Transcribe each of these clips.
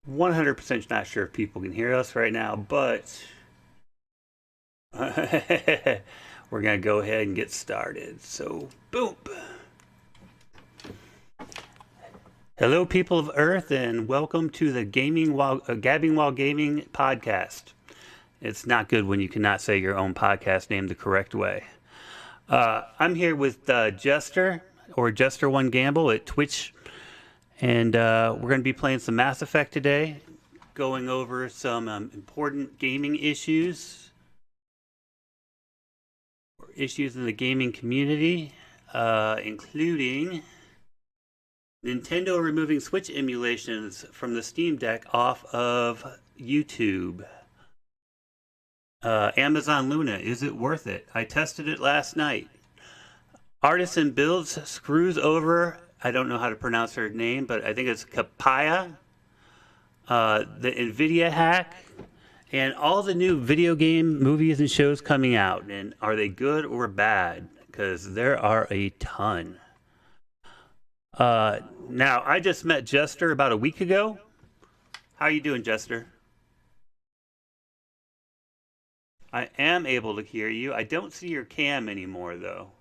100% not sure if people can hear us right now, but we're going to go ahead and get started. So, boom. Hello, people of Earth, and welcome to the Gabbing While Gaming podcast. It's not good when you cannot say your own podcast name the correct way. I'm here with Jester, or Jester1Gamble at Twitch, and we're going to be playing some Mass Effect today, going over some important gaming issues in the gaming community, including Nintendo removing Switch emulations from the Steam Deck off of YouTube. Amazon Luna, is it worth it? I tested it last night. Artesian Builds screws over, I don't know how to pronounce her name, but I think it's Kapaya. The Nvidia hack, and all the new video game movies and shows coming out. And are they good or bad? Because there are a ton. Now, I just met Jester about a week ago. How are you doing, Jester? I am able to hear you. I don't see your cam anymore, though.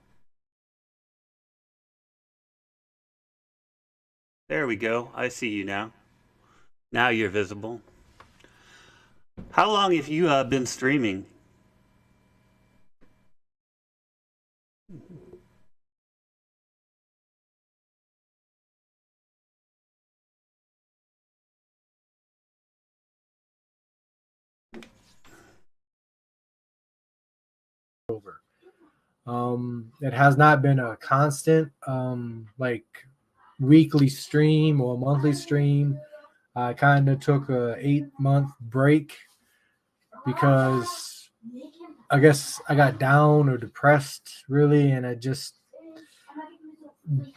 There we go. I see you now. Now you're visible. How long have you been streaming? Over. It has not been a constant like weekly stream or monthly stream. I kind of took a 8-month break because I guess I got down or depressed really, and I just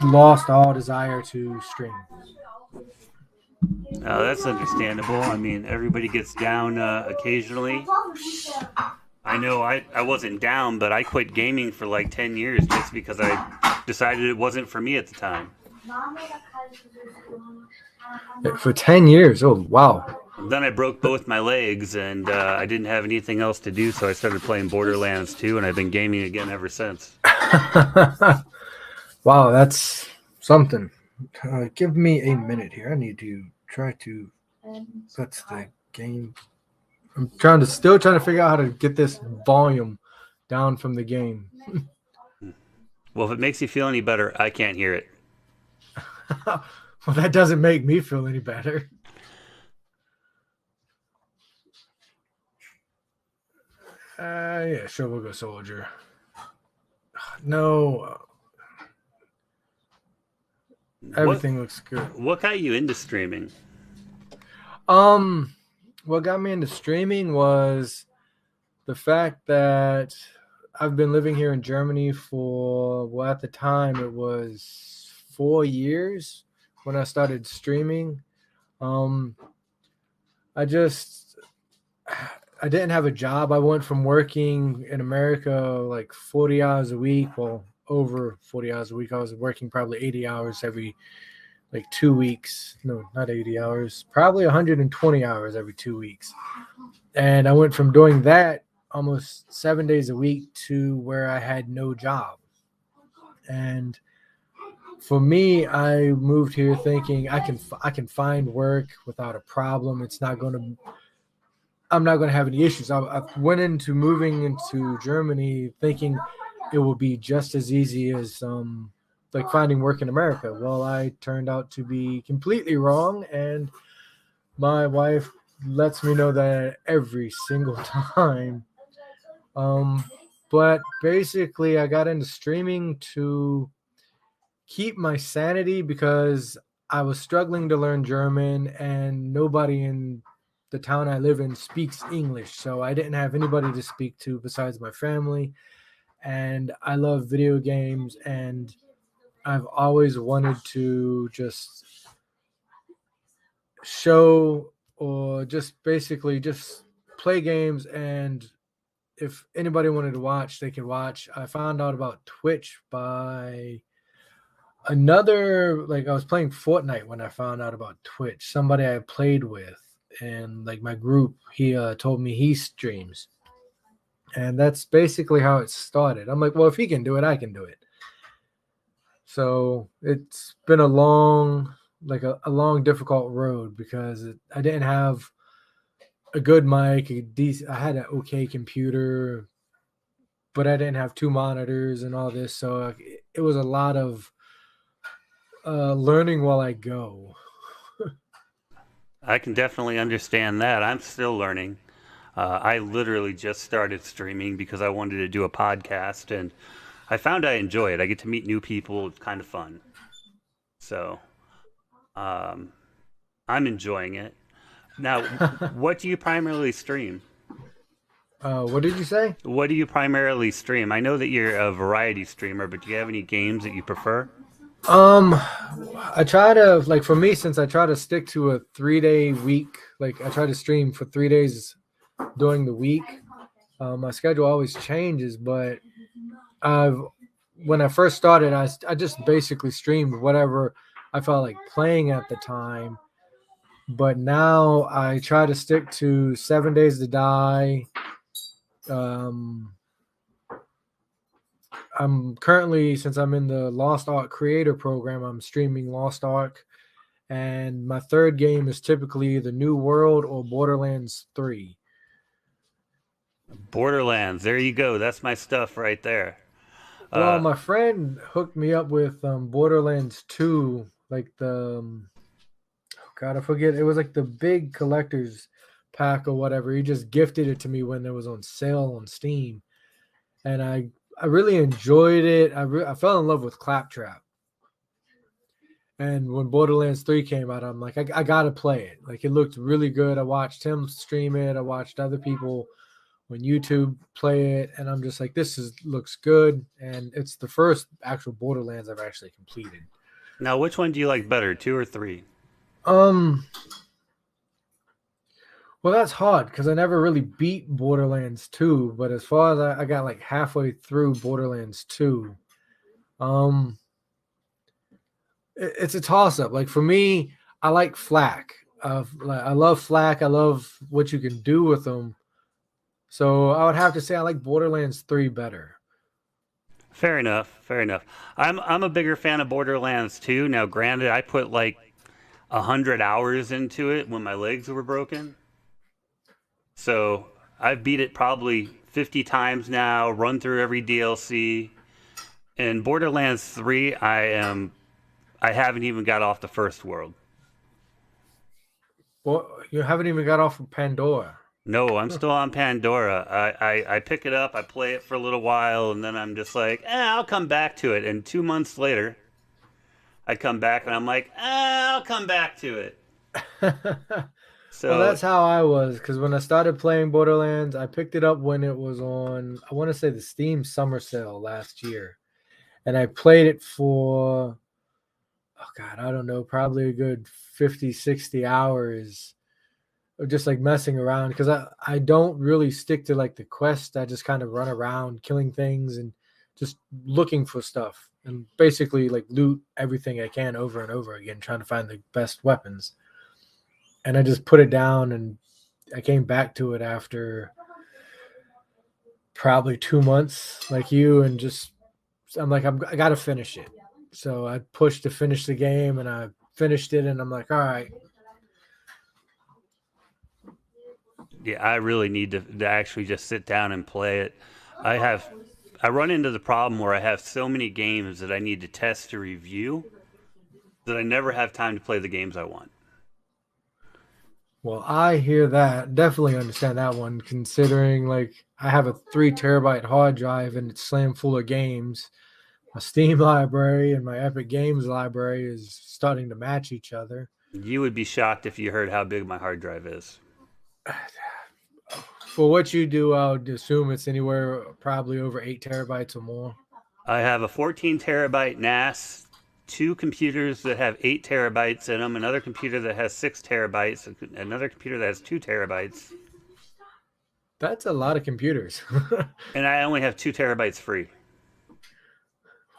lost all desire to stream. That's understandable. I mean, everybody gets down occasionally. I know I wasn't down, but I quit gaming for like 10 years just because I decided it wasn't for me at the time. For 10 years? Oh, wow. Then I broke both my legs, and I didn't have anything else to do, so I started playing Borderlands 2, and I've been gaming again ever since. Wow, that's something. Give me a minute here. I need to try to... That's the game. I'm still trying to figure out how to get this volume down from the game. Well, if it makes you feel any better, I can't hear it. Well, that doesn't make me feel any better. Yeah, sure, we'll go soldier. No. Everything looks good. What got you into streaming? What got me into streaming was the fact that I've been living here in Germany for, well, at the time it was 4 years when I started streaming. I didn't have a job. I went from working in America like 40 hours a week, well, over 40 hours a week. I was working probably 80 hours every like 2 weeks. No, not 80 hours, probably 120 hours every 2 weeks. And I went from doing that almost 7 days a week to where I had no job. And for me, I moved here thinking I can find work without a problem. I'm not going to have any issues. I went into moving into Germany thinking it will be just as easy as like finding work in America. Well, I turned out to be completely wrong, and my wife lets me know that every single time. But basically, I got into streaming to keep my sanity because I was struggling to learn German, and nobody in the town I live in speaks English. So I didn't have anybody to speak to besides my family. And I love video games, and I've always wanted to just show or just basically just play games, and if anybody wanted to watch, they can watch. I found out about Twitch by Another, like, I was playing Fortnite when I found out about Twitch. Somebody I played with and like my group, he told me he streams. And that's basically how it started. I'm like, well, if he can do it, I can do it. So it's been a long, like a long, difficult road because I didn't have a good mic. I had an okay computer, but I didn't have two monitors and all this. So it was a lot of learning while I go. I can definitely understand that. I'm still learning. I literally just started streaming because I wanted to do a podcast, and I found I enjoy it. I get to meet new people. It's kind of fun. So um, I'm enjoying it. Now, what do you primarily stream? What did you say? What do you primarily stream? I know that you're a variety streamer, but do you have any games that you prefer? Um, I try to, like, for me, since I try to stick to a 3 day week, like I try to stream for 3 days during the week. My schedule always changes, but I've when I first started, I just basically streamed whatever I felt like playing at the time. But now I try to stick to 7 Days to Die. Um, I'm currently, since I'm in the Lost Ark Creator program, I'm streaming Lost Ark. And my third game is typically the New World or Borderlands 3. Borderlands. There you go. That's my stuff right there. Well, Uh, my friend hooked me up with Borderlands 2, like the oh God, I forget. It was like the big collector's pack or whatever. He just gifted it to me when it was on sale on Steam, and I really enjoyed it. I fell in love with Claptrap. And when Borderlands 3 came out, I'm like, I gotta play it. Like, it looked really good. I watched him stream it. I watched other people on YouTube play it, and I'm just like, looks good. And it's the first actual Borderlands I've actually completed. Now, which one do you like better, two or three? Um, well, that's hard because I never really beat Borderlands 2, but as far as I got like halfway through Borderlands 2, um, it's a toss up. Like for me, I like Flak. I love Flak. I love what you can do with them. So I would have to say I like Borderlands 3 better. Fair enough. Fair enough. I'm a bigger fan of Borderlands 2. Now, granted, I put like 100 hours into it when my legs were broken. So I've beat it probably 50 times now, run through every DLC. In Borderlands 3, I haven't even got off the first world. Well, you haven't even got off of Pandora. No, I'm still on Pandora. I pick it up, I play it for a little while, and then I'm just like, I'll come back to it. And 2 months later, I come back and I'm like, I'll come back to it. Well, So that's how I was because when I started playing Borderlands, I picked it up when it was on, I want to say the Steam Summer Sale last year. And I played it for, oh God, I don't know, probably a good 50, 60 hours of just like messing around because I don't really stick to like the quest. I just kind of run around killing things and just looking for stuff and basically like loot everything I can over and over again, trying to find the best weapons. And I just put it down and I came back to it after probably 2 months, like you, and just I'm like I got to finish it. So I pushed to finish the game, and I finished it, and I'm like, all right. yeah, I really need to actually just sit down and play it. I have I run into the problem where I have so many games that I need to test to review that I never have time to play the games I want. Well, I hear that. Definitely understand that one, considering like I have a 3 terabyte hard drive and it's slammed full of games. My Steam library and my Epic Games library is starting to match each other. You would be shocked if you heard how big my hard drive is. For what you do, I would assume it's anywhere probably over 8 terabytes or more. I have a 14 terabyte NAS, two computers that have 8 terabytes in them, another computer that has 6 terabytes, another computer that has 2 terabytes, That's a lot of computers. and I only have 2 terabytes free.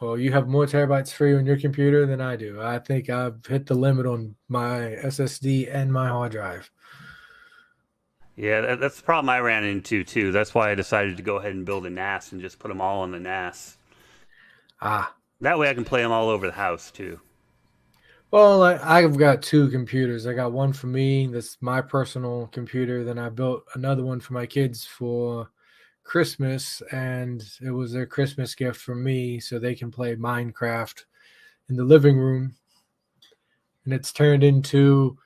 Well, you have more terabytes free on your computer than I do. I think I've hit the limit on my SSD and my hard drive. Yeah, that's the problem I ran into too. That's why I decided to go ahead and build a NAS and just put them all on the NAS. Ah, That way I can play them all over the house too. well, I've got two computers. I got one for me, that's my personal computer. Then I built another one for my kids for Christmas, and it was their Christmas gift from me so they can play Minecraft in the living room. And it's turned into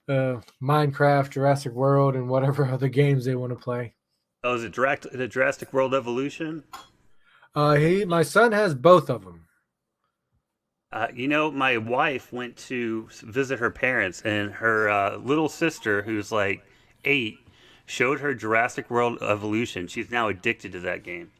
Minecraft, Jurassic World, and whatever other games they want to play. Oh, is it direct the Jurassic World Evolution? My son has both of them. My wife went to visit her parents, and her little sister, who's like 8, showed her Jurassic World Evolution. She's now addicted to that game.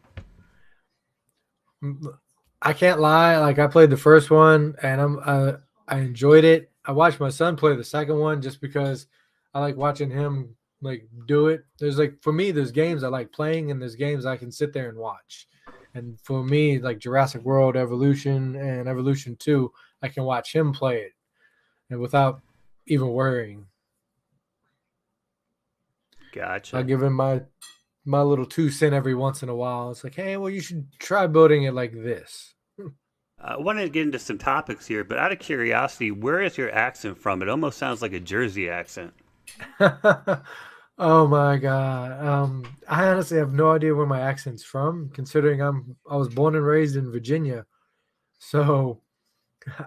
I can't lie. Like I played the first one, and I enjoyed it. I watched my son play the second one just because I like watching him like do it. There's like for me, there's games I like playing, and there's games I can sit there and watch. And for me, like Jurassic World Evolution and Evolution 2, I can watch him play it and without even worrying. I'll Gotcha. give him my little 2 cent every once in a while. It's like, hey, well, you should try building it like this. I wanted to get into some topics here, but out of curiosity, where is your accent from? It almost sounds like a Jersey accent. Oh my god. I honestly have no idea where my accent's from, considering I was born and raised in Virginia. So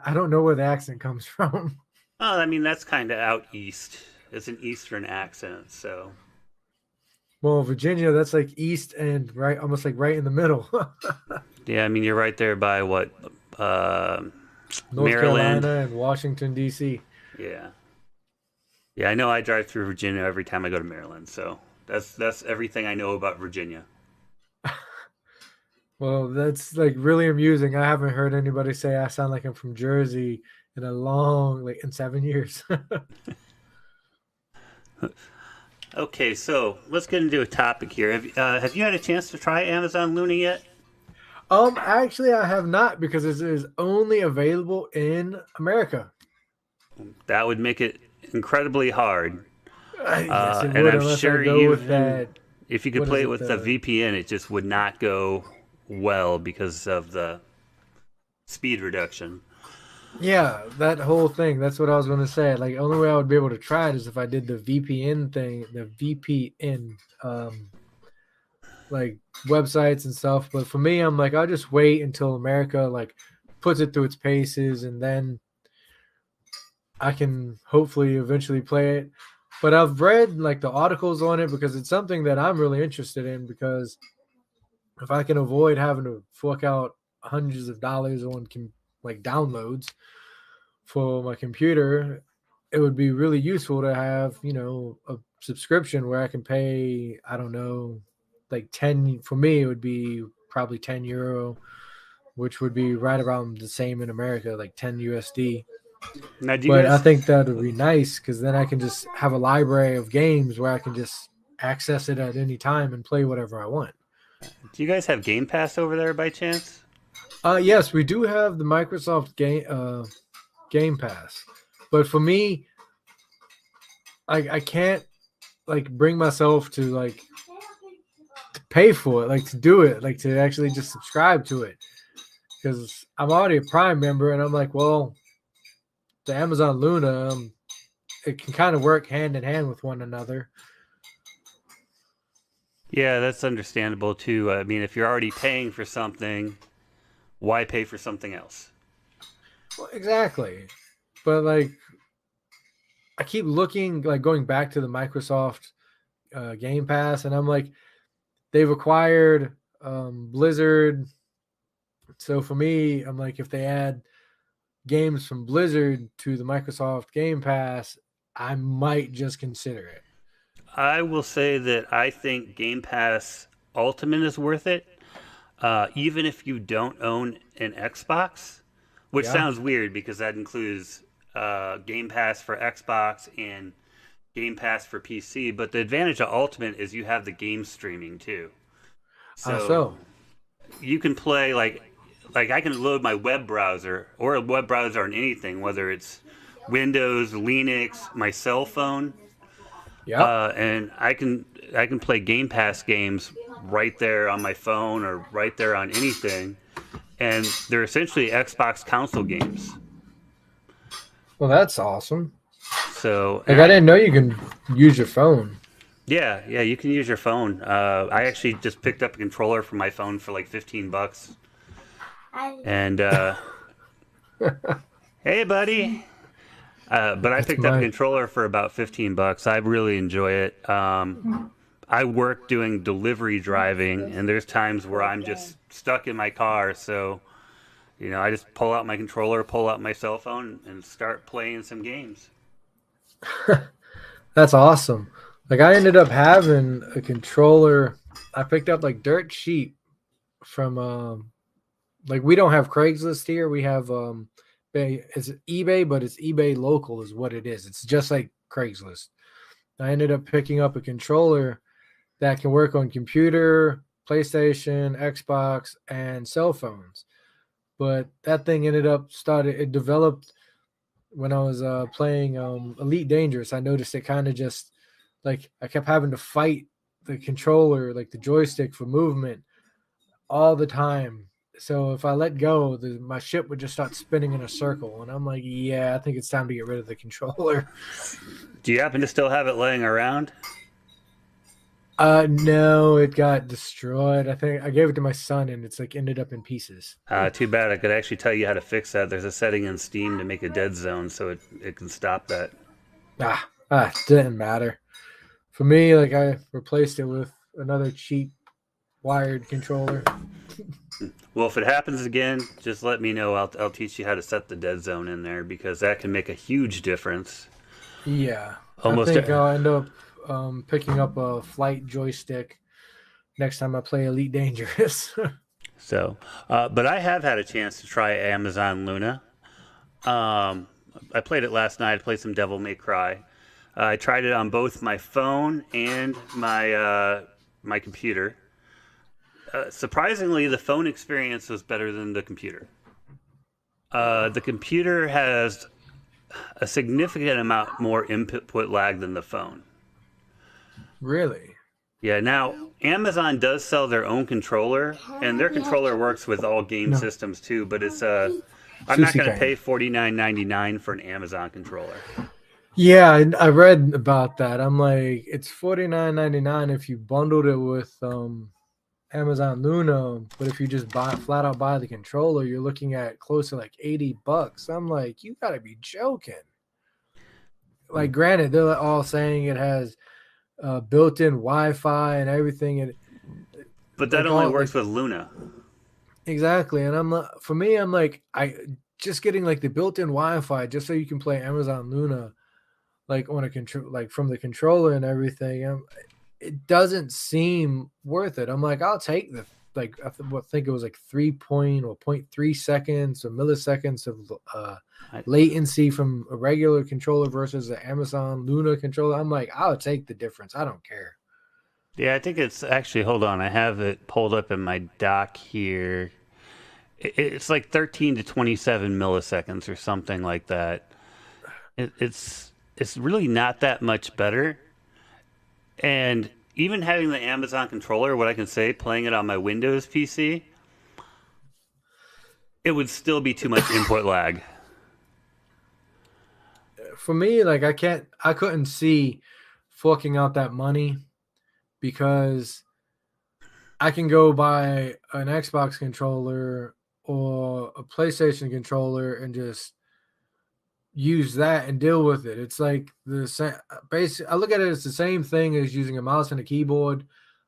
I don't know where the accent comes from. Oh, I mean, that's kind of out east. It's an Eastern accent, so. Well, Virginia, that's like east and right, almost like right in the middle. Yeah, I mean, you're right there by what? Uh, North Maryland. Carolina and Washington, D.C. Yeah. Yeah, I know I drive through Virginia every time I go to Maryland, so that's everything I know about Virginia. Well, that's like really amusing. I haven't heard anybody say I sound like I'm from Jersey in a long, like in 7 years. Okay, so let's get into a topic here. Have you had a chance to try Amazon Luna yet? Actually, I have not because it is only available in America. That would make it incredibly hard. Yes, it And would, I'm unless I sure go with even that. if you could What is play it it? with the The VPN, it just would not go well because of the speed reduction. Yeah, that whole thing. That's what I was going to say. Like, only way I would be able to try it is if I did the VPN thing, the VPN, like websites and stuff. But for me, I'm like, I'll just wait until America like puts it through its paces, and then I can hopefully eventually play it. But I've read like the articles on it because it's something that I'm really interested in. Because if I can avoid having to fork out hundreds of dollars on like downloads for my computer, it would be really useful to have, a subscription where I can pay, I don't know, like 10 for me, it would be probably €10, which would be right around the same in America, like 10 USD. Now, do you But I guys think that would be nice because then I can just have a library of games where I can just access it at any time and play whatever I want. do you guys have Game Pass over there by chance? Yes, we do have the Microsoft Game Pass, but for me, I can't like bring myself to like to pay for it, like to do it, like to actually just subscribe to it because I'm already a Prime member, and I'm like, well, the Amazon Luna, it can kind of work hand in hand with one another. Yeah, that's understandable too. I mean, if you're already paying for something, why pay for something else? Well, exactly, but like I keep looking, like going back to the Microsoft Game Pass, and I'm like, they've acquired Blizzard. So for me, I'm like, if they add games from Blizzard to the Microsoft Game Pass, I might just consider it. I will say that I think Game Pass Ultimate is worth it, even if you don't own an Xbox, which Yeah. sounds weird because that includes Game Pass for Xbox and Game Pass for PC. But the advantage of Ultimate is you have the game streaming too. So So you can play like I can load my web browser or a web browser on anything, whether it's Windows, Linux, my cell phone, Yep. and I can play Game Pass games right there on my phone or right there on anything, and they're essentially Xbox console games. Well, that's awesome. So, and Like I didn't know you can use your phone. yeah, you can use your phone. I actually just picked up a controller for my phone for like $15, and hey, buddy. But I That's picked up a my controller for about $15. I really enjoy it. I work doing delivery driving, and there's times where I'm just stuck in my car. So, I just pull out my controller, pull out my cell phone, and start playing some games. That's awesome. Like I ended up having a controller. I picked up like dirt cheap from like we don't have Craigslist here. We have it's eBay, but it's eBay local is what it is. It's just like Craigslist. I ended up picking up a controller that can work on computer, PlayStation, Xbox, and cell phones. But that thing ended up started it developed when I was playing Elite Dangerous. I noticed it kind of just like I kept having to fight the controller, like the joystick for movement all the time. So if I let go, my ship would just start spinning in a circle, and I'm like, yeah, I think it's time to get rid of the controller. Do you happen to still have it laying around? No, it got destroyed. I think I gave it to my son, and it's like ended up in pieces. Too bad. I could actually tell you how to fix that. There's a setting in Steam to make a dead zone, so it can stop that. Didn't matter for me. Like I replaced it with another cheap wired controller. Well, if it happens again, just let me know. I'll teach you how to set the dead zone in there because that can make a huge difference. Yeah, I Almost. think I'll end up picking up a flight joystick next time I play Elite Dangerous. So, but I have had a chance to try Amazon Luna. Um, I played it last night. I played some Devil May Cry. I tried it on both my phone and my computer. Surprisingly, the phone experience was better than the computer. The computer has a significant amount more input lag than the phone. Really? Yeah, now Amazon does sell their own controller, and their controller works with all game No. systems too. But I'm not Sushi going to Cane. pay $49.99 for an Amazon controller. Yeah, I read about that. I'm like, it's $49.99 if you bundled it with Amazon Luna, but if you just flat out buy the controller, you're looking at close to like $80. I'm like, you gotta be joking. Like, granted, they're all saying it has built-in Wi-Fi and everything, and But that like only all works like with Luna. exactly. And for me, I'm like, I just getting like the built-in Wi-Fi just so you can play Amazon Luna like on a control, like from the controller and everything. It doesn't seem worth it. I'm like, I'll take the like think it was like 3.3 seconds or milliseconds of I, latency from a regular controller versus the Amazon Luna controller. I'm like, I'll take the difference. I don't care. yeah, I think it's actually. Hold on, I have it pulled up in my dock here. It's like 13 to 27 milliseconds or something like that. It's really not that much better. And even having the Amazon controller, what I can say, playing it on my Windows PC, it would still be too much input lag. For me, like I couldn't see forking out that money because I can go buy an Xbox controller or a PlayStation controller and just use that and deal with it. It's like the same. Basically, I look at it as the same thing as using a mouse and a keyboard.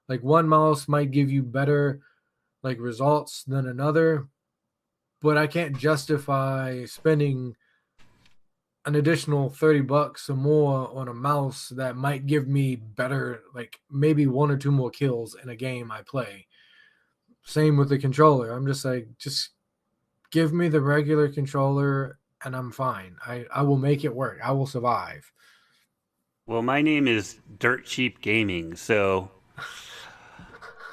Like one mouse might give you better like results than another, but I can't justify spending an additional $30 or more on a mouse that might give me better, like maybe one or two more kills in a game I play. Same with the controller. I'm just like, just give me the regular controller and I'm fine. I will make it work. I will survive. Well, my name is Dirt Cheap Gaming, so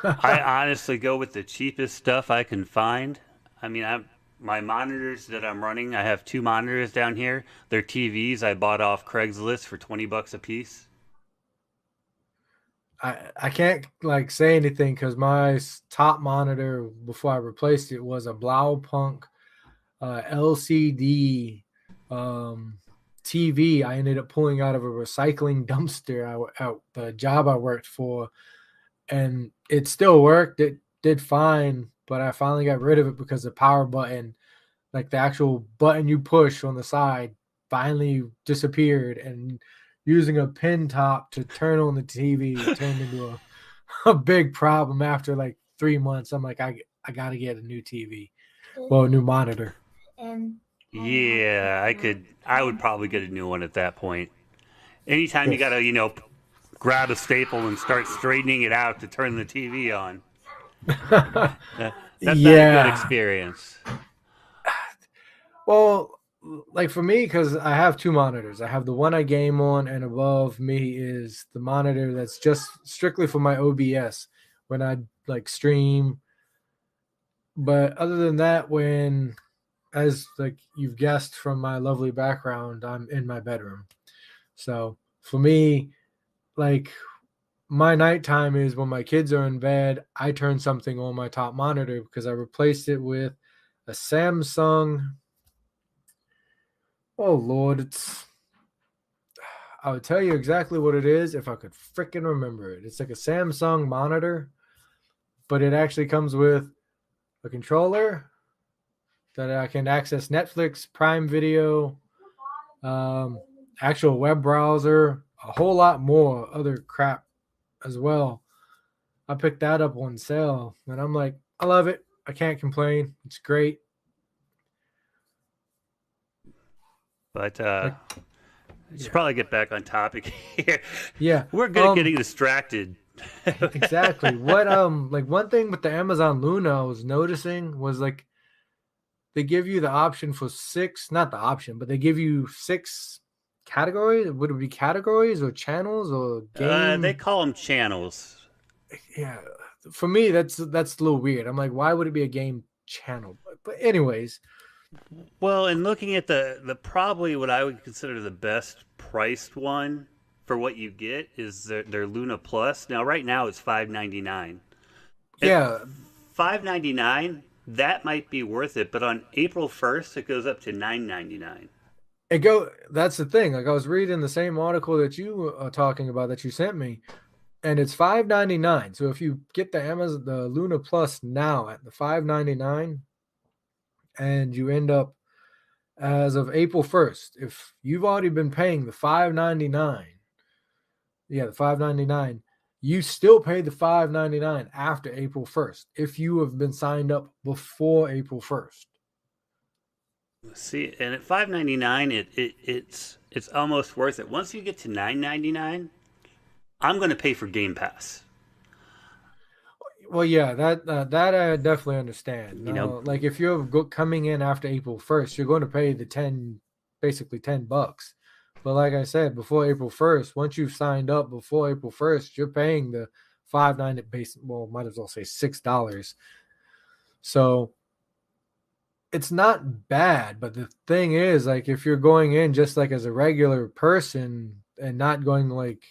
I honestly go with the cheapest stuff I can find. I mean, my monitors that I'm running, I have two monitors down here. They're TVs I bought off Craigslist for $20 a piece. I can't like say anything because my top monitor before I replaced it was a Blaupunk LCD um, TV. I ended up pulling out of a recycling dumpster out the job I worked for, and it still worked. It did fine, but I finally got rid of it because the power button, like the actual button you push on the side, finally disappeared, and using a pin top to turn on the TV turned into a big problem after like 3 months. I'm like, I gotta get a new TV, well, a new monitor. And Yeah, I would probably get a new one at that point. Anytime you Yes. gotta, grab a staple and start straightening it out to turn the TV on. That's not a good Yeah. experience. Well, like for me, because I have two monitors. I have the one I game on, and above me is the monitor that's just strictly for my OBS when I like stream. But other than that, when, as like you've guessed from my lovely background, I'm in my bedroom. So for me, like my nighttime is when my kids are in bed, I turn something on my top monitor because I replaced it with a Samsung. Oh Lord, I would tell you exactly what it is if I could freaking remember it. It's like a Samsung monitor, but it actually comes with a controller that I can access Netflix, Prime Video, um, actual web browser, a whole lot more other crap as well. I picked that up on sale, and I'm like, I love it. I can't complain. It's great. But Like, we should yeah, probably get back on topic here. yeah. We're good at getting distracted. Exactly. What like one thing with the Amazon Luna I was noticing was like they give you the option for six, not the option, but they give you six categories. Would it be categories or channels or They game? call them channels. Yeah. For me, that's a little weird. I'm like, why would it be a game channel? But anyways, Well, and looking at the probably what I would consider the best priced one for what you get is their Luna Plus. Now, right now it's $5.99. At yeah, $5.99, that might be worth it, but on April 1st it goes up to $9.99. that's the thing. Like I was reading the same article that you are talking about that you sent me, and it's $5.99. So if you get the Luna Plus now at the $5.99, and you end up as of April 1st, if you've already been paying the $5.99, yeah, the $5.99, you still pay the $5.99 after April 1st if you have been signed up before April 1st. See, and at $5.99, it's almost worth it. Once you get to $9.99, I'm going to pay for Game Pass. Well, yeah, that I definitely understand. You know, Like if you're coming in after April 1st, you're going to pay the 10, basically $10. But like I said, before April 1st, once you've signed up before April 1st, you're paying the 5.9 base. Well, might as well say $6. So it's not bad. But the thing is, like, if you're going in just like as a regular person and not going like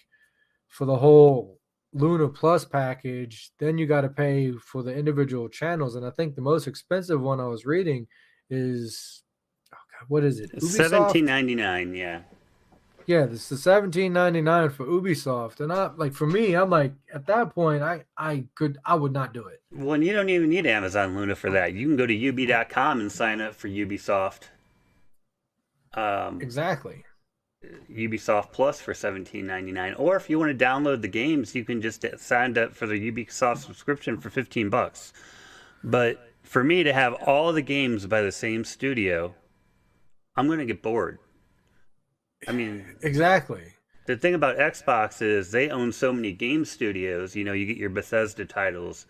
for the whole Luna Plus package, then you got to pay for the individual channels. And I think the most expensive one I was reading is, oh God, what is it? it's Ubisoft? $17.99. Yeah. Yeah, this is $17.99 for Ubisoft. And I like for me, I'm like at that point, I would not do it. Well, and you don't even need Amazon Luna for that. You can go to UB.com and sign up for Ubisoft. Um, Exactly. Ubisoft Plus for $17.99, or if you want to download the games, you can just sign up for the Ubisoft subscription for $15. But for me to have all the games by the same studio, I'm going to get bored. I mean, Exactly. the thing about Xbox is they own so many game studios. You get your Bethesda titles.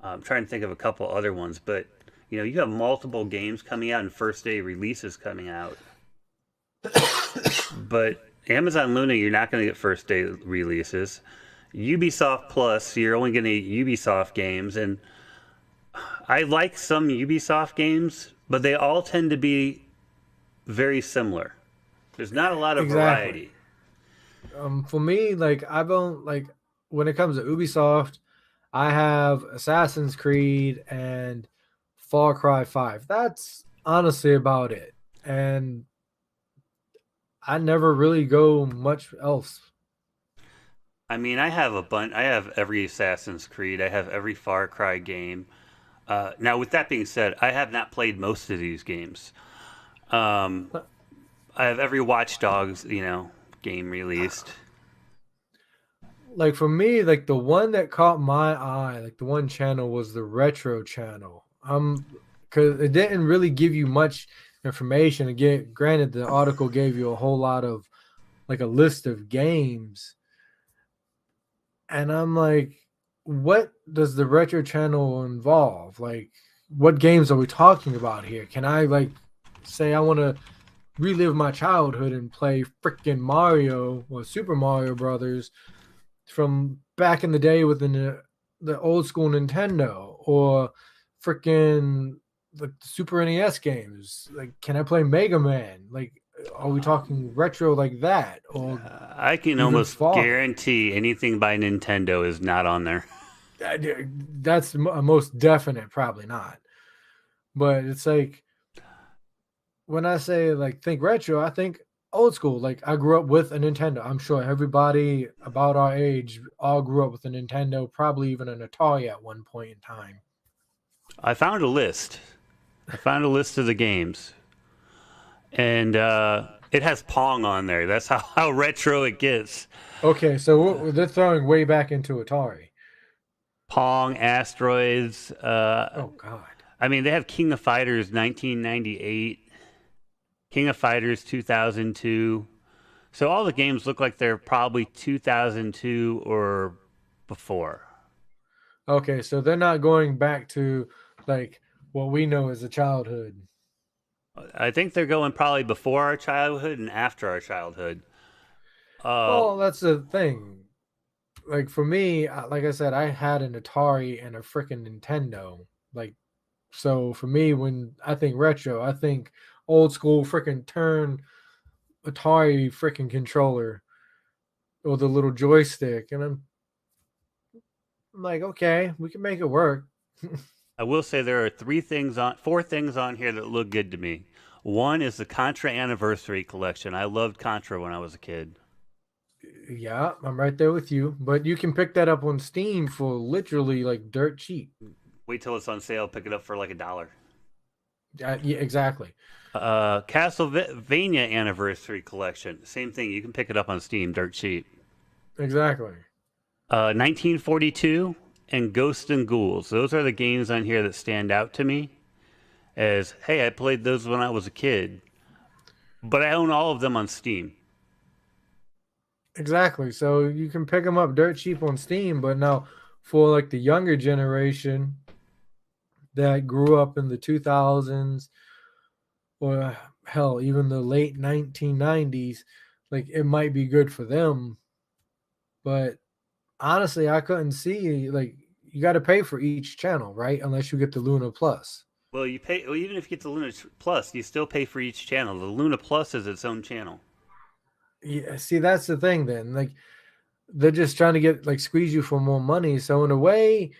I'm trying to think of a couple other ones, but you have multiple games coming out and first day releases coming out. But Amazon Luna, you're not going to get first day releases. Ubisoft Plus, you're only going to get Ubisoft games, and I like some Ubisoft games, but they all tend to be very similar. There's not a lot of Exactly. variety. For me, like I've owned like when it comes to Ubisoft, I have Assassin's Creed and Far Cry 5. That's honestly about it. And I never really go much else. I mean, I have a bunch. I have every Assassin's Creed. I have every Far Cry game. Now, with that being said, I have not played most of these games. Um, I have every Watch Dogs, game released. Like for me, like the one that caught my eye, like the one channel was the retro channel. Because it didn't really give you much information. Again, granted, the article gave you a whole lot of like a list of games, and I'm like, what does the retro channel involve? Like, what games are we talking about here? Can I like say I want to relive my childhood and play freaking Mario or Super Mario Brothers from back in the day with the old school Nintendo or freaking the Super NES games? Like, can I play Mega Man? Like, are we talking retro like that or I can even almost farther? guarantee anything by Nintendo is not on there. That's a most definite, probably not. But it's like when I say like think retro, I think old school. Like I grew up with a Nintendo. I'm sure everybody about our age all grew up with a Nintendo, probably even an Atari at one point in time. I found a list. I found a list of the games, and it has Pong on there. That's how retro it gets. Okay, so they're throwing way back into Atari. Pong, Asteroids. Oh God. I mean, they have King of Fighters 1998, King of Fighters 2002. So all the games look like they're probably 2002 or before. Okay, so they're not going back to like what we know as a childhood. I think they're going probably before our childhood and after our childhood. Uh, Well, that's the thing. Like for me, like I said, I had an Atari and a freaking Nintendo. Like so for me, when I think retro, I think old school freaking turn Atari freaking controller or the little joystick, and I'm like, okay, we can make it work. I will say there are four things on here that look good to me. One is the Contra Anniversary Collection. I loved Contra when I was a kid. Yeah, I'm right there with you. But you can pick that up on Steam for literally like dirt cheap. Wait till it's on sale, pick it up for like $1. Yeah, exactly. Castlevania Anniversary Collection. Same thing. You can pick it up on Steam, dirt cheap. Exactly. 1942 and Ghosts and Ghouls. Those are the games on here that stand out to me as, hey, I played those when I was a kid, but I own all of them on Steam. Exactly. So you can pick them up dirt cheap on Steam, but now for like the younger generation that grew up in the 2000s or hell, even the late 1990s, like it might be good for them, but honestly, I couldn't see like you got to pay for each channel, right? Unless you get the Luna Plus. Well, you pay. Well, even if you get the Luna Plus, you still pay for each channel. The Luna Plus is its own channel. Yeah, see, that's the thing then. Like they're just trying to get like squeeze you for more money. So in a way,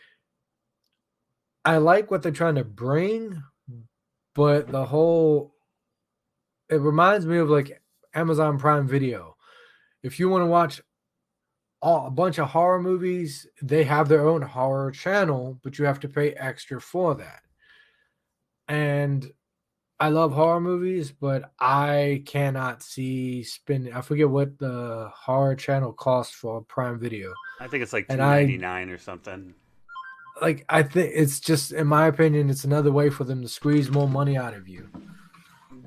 I like what they're trying to bring, but the whole it reminds me of like Amazon Prime Video. If you want to watch a bunch of horror movies, they have their own horror channel, but you have to pay extra for that. And I love horror movies, but I cannot see spending. I forget what the horror channel costs for Prime Video, I think it's like and two I ninety nine or something. like. I think it's just, in my opinion, it's another way for them to squeeze more money out of you.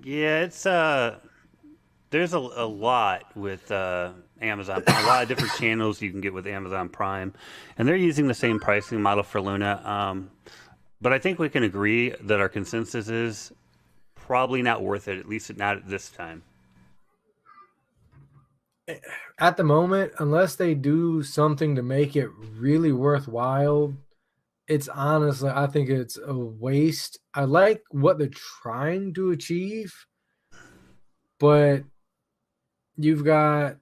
Yeah, it's there's a lot with Amazon. A lot of different channels you can get with Amazon Prime, and they're using the same pricing model for Luna. But I think we can agree that our consensus is probably not worth it. At least not at this time. At the moment, unless they do something to make it really worthwhile, it's honestly, I think it's a waste. I like what they're trying to achieve, but you've got,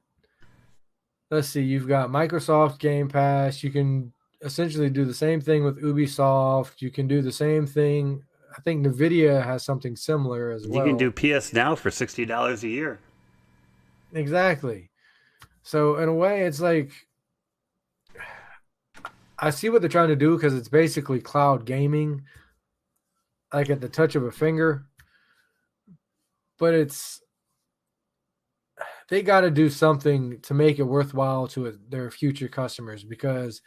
let's see, you've got Microsoft Game Pass. You can essentially do the same thing with Ubisoft. You can do the same thing. I think Nvidia has something similar as You can do well. PS Now for $60 a year. Exactly. So in a way, it's like I see what they're trying to do because it's basically cloud gaming, like at the touch of a finger. But it's they got to do something to make it worthwhile to their future customers because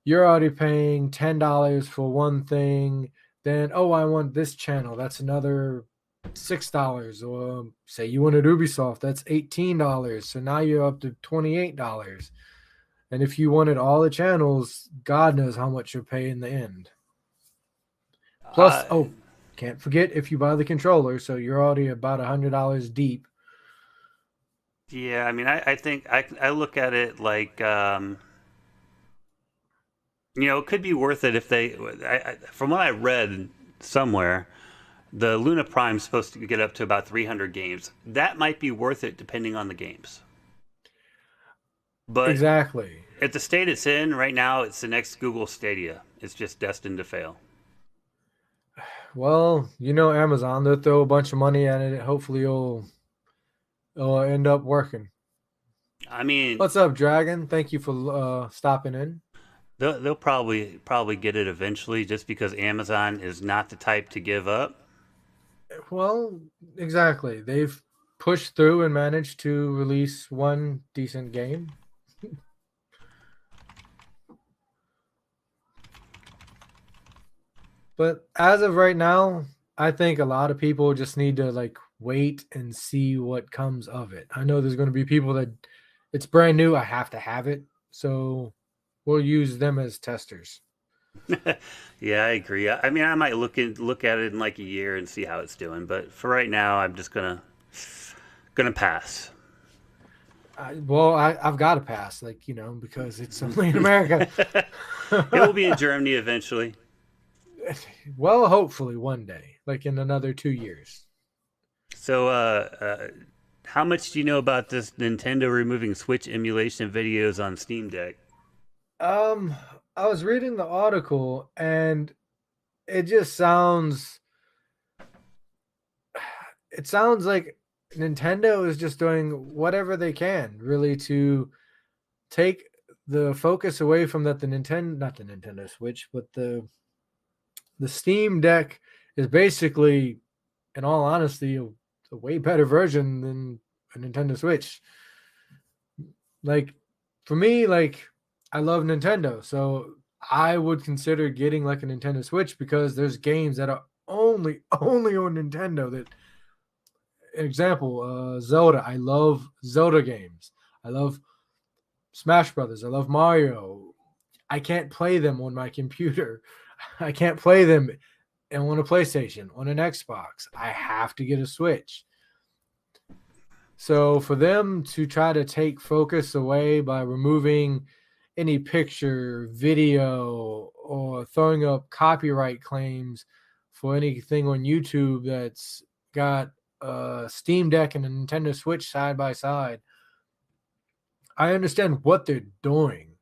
you're already paying $10 for one thing. Then, oh, I want this channel. That's another $6. Or say you wanted Ubisoft, that's $18. So now you're up to $28. And if you wanted all the channels, God knows how much you'll pay in the end. Plus, Uh, oh, can't forget if you buy the controller, so you're already about $100 deep. yeah, I mean, I think I look at it like, it could be worth it if they, from what I read somewhere, the Luna Prime's supposed to get up to about 300 games. That might be worth it depending on the games. But Exactly. at the state it's in right now, it's the next Google Stadia. It's just destined to fail. Well, Amazon, they'll throw a bunch of money at it. Hopefully, it'll end up working. I mean, What's up, Dragon? Thank you for stopping in. they'll probably get it eventually, just because Amazon is not the type to give up. Well, exactly. They've pushed through and managed to release one decent game. But as of right now, I think a lot of people just need to like wait and see what comes of it. I know there's going to be people that it's brand new, I have to have it. So we'll use them as testers. Yeah, I agree. I mean, I might look at it in like a year and see how it's doing, but for right now, I'm just gonna pass. I've got to pass, like, because it's only in America. It will be in Germany eventually. Well, hopefully one day, like in another 2 years. So, how much do you know about this Nintendo removing Switch emulation videos on Steam Deck? Um, I was reading the article and it just sounds like Nintendo is just doing whatever they can really to take the focus away from that the Nintendo not the Nintendo Switch, but the Steam Deck is basically, in all honesty, a way better version than a Nintendo Switch. Like for me, like I love Nintendo, so I would consider getting like a Nintendo Switch because there's games that are only on Nintendo. That example, Zelda. I love Zelda games. I love Smash Brothers. I love Mario. I can't play them on my computer. I can't play them on a PlayStation, on an Xbox. I have to get a Switch. So for them to try to take focus away by removing any picture, video, or throwing up copyright claims for anything on YouTube that's got a Steam Deck and a Nintendo Switch side by side, I understand what they're doing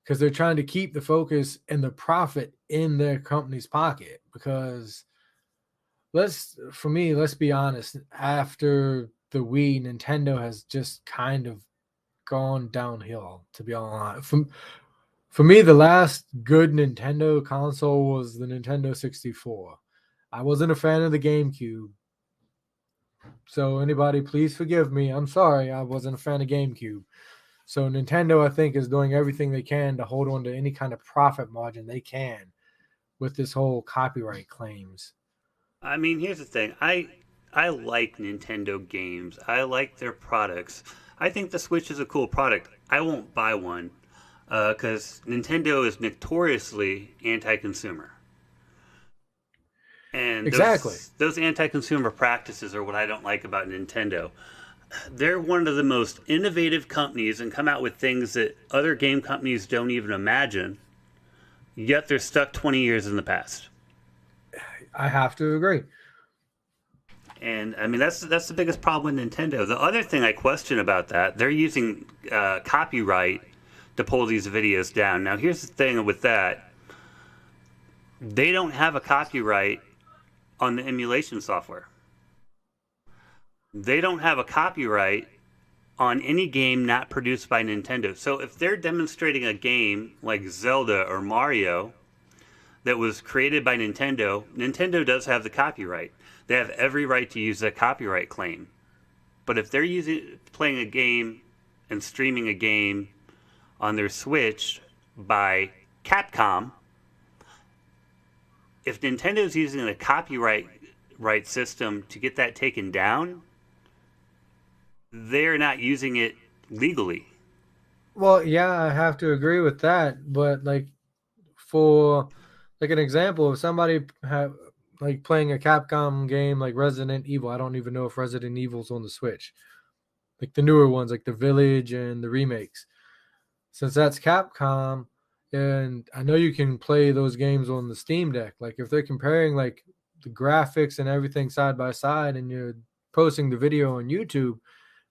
because they're trying to keep the focus and the profit in their company's pocket. Because let's be honest, after the Wii, Nintendo has just kind of gone downhill, to be honest. For me, the last good Nintendo console was the Nintendo 64. I wasn't a fan of the GameCube. So anybody, please forgive me. I'm sorry, I wasn't a fan of GameCube. So Nintendo, I think, is doing everything they can to hold on to any kind of profit margin they can with this whole copyright claims. I mean, here's the thing. I like Nintendo games. I like their products. I think the Switch is a cool product. I won't buy one because Nintendo is notoriously anti-consumer, and Exactly. those anti-consumer practices are what I don't like about Nintendo. They're one of the most innovative companies and come out with things that other game companies don't even imagine. Yet they're stuck 20 years in the past. I have to agree. And I mean that's the biggest problem with Nintendo. The other thing I question about that, they're using copyright to pull these videos down. Now here's the thing with that: they don't have a copyright on the emulation software. They don't have a copyright on any game not produced by Nintendo. So if they're demonstrating a game like Zelda or Mario that was created by Nintendo, Nintendo does have the copyright. They have every right to use that copyright claim. But if they're playing a game and streaming a game on their Switch by Capcom, if Nintendo's using a copyright system to get that taken down, they're not using it legally. Well, yeah, I have to agree with that. But like for like an example, if somebody have like playing a Capcom game like Resident Evil, I don't even know if Resident Evil's on the Switch. Like the newer ones, like the Village and the remakes. Since that's Capcom, and I know you can play those games on the Steam Deck. Like if they're comparing like the graphics and everything side by side, and you're posting the video on YouTube,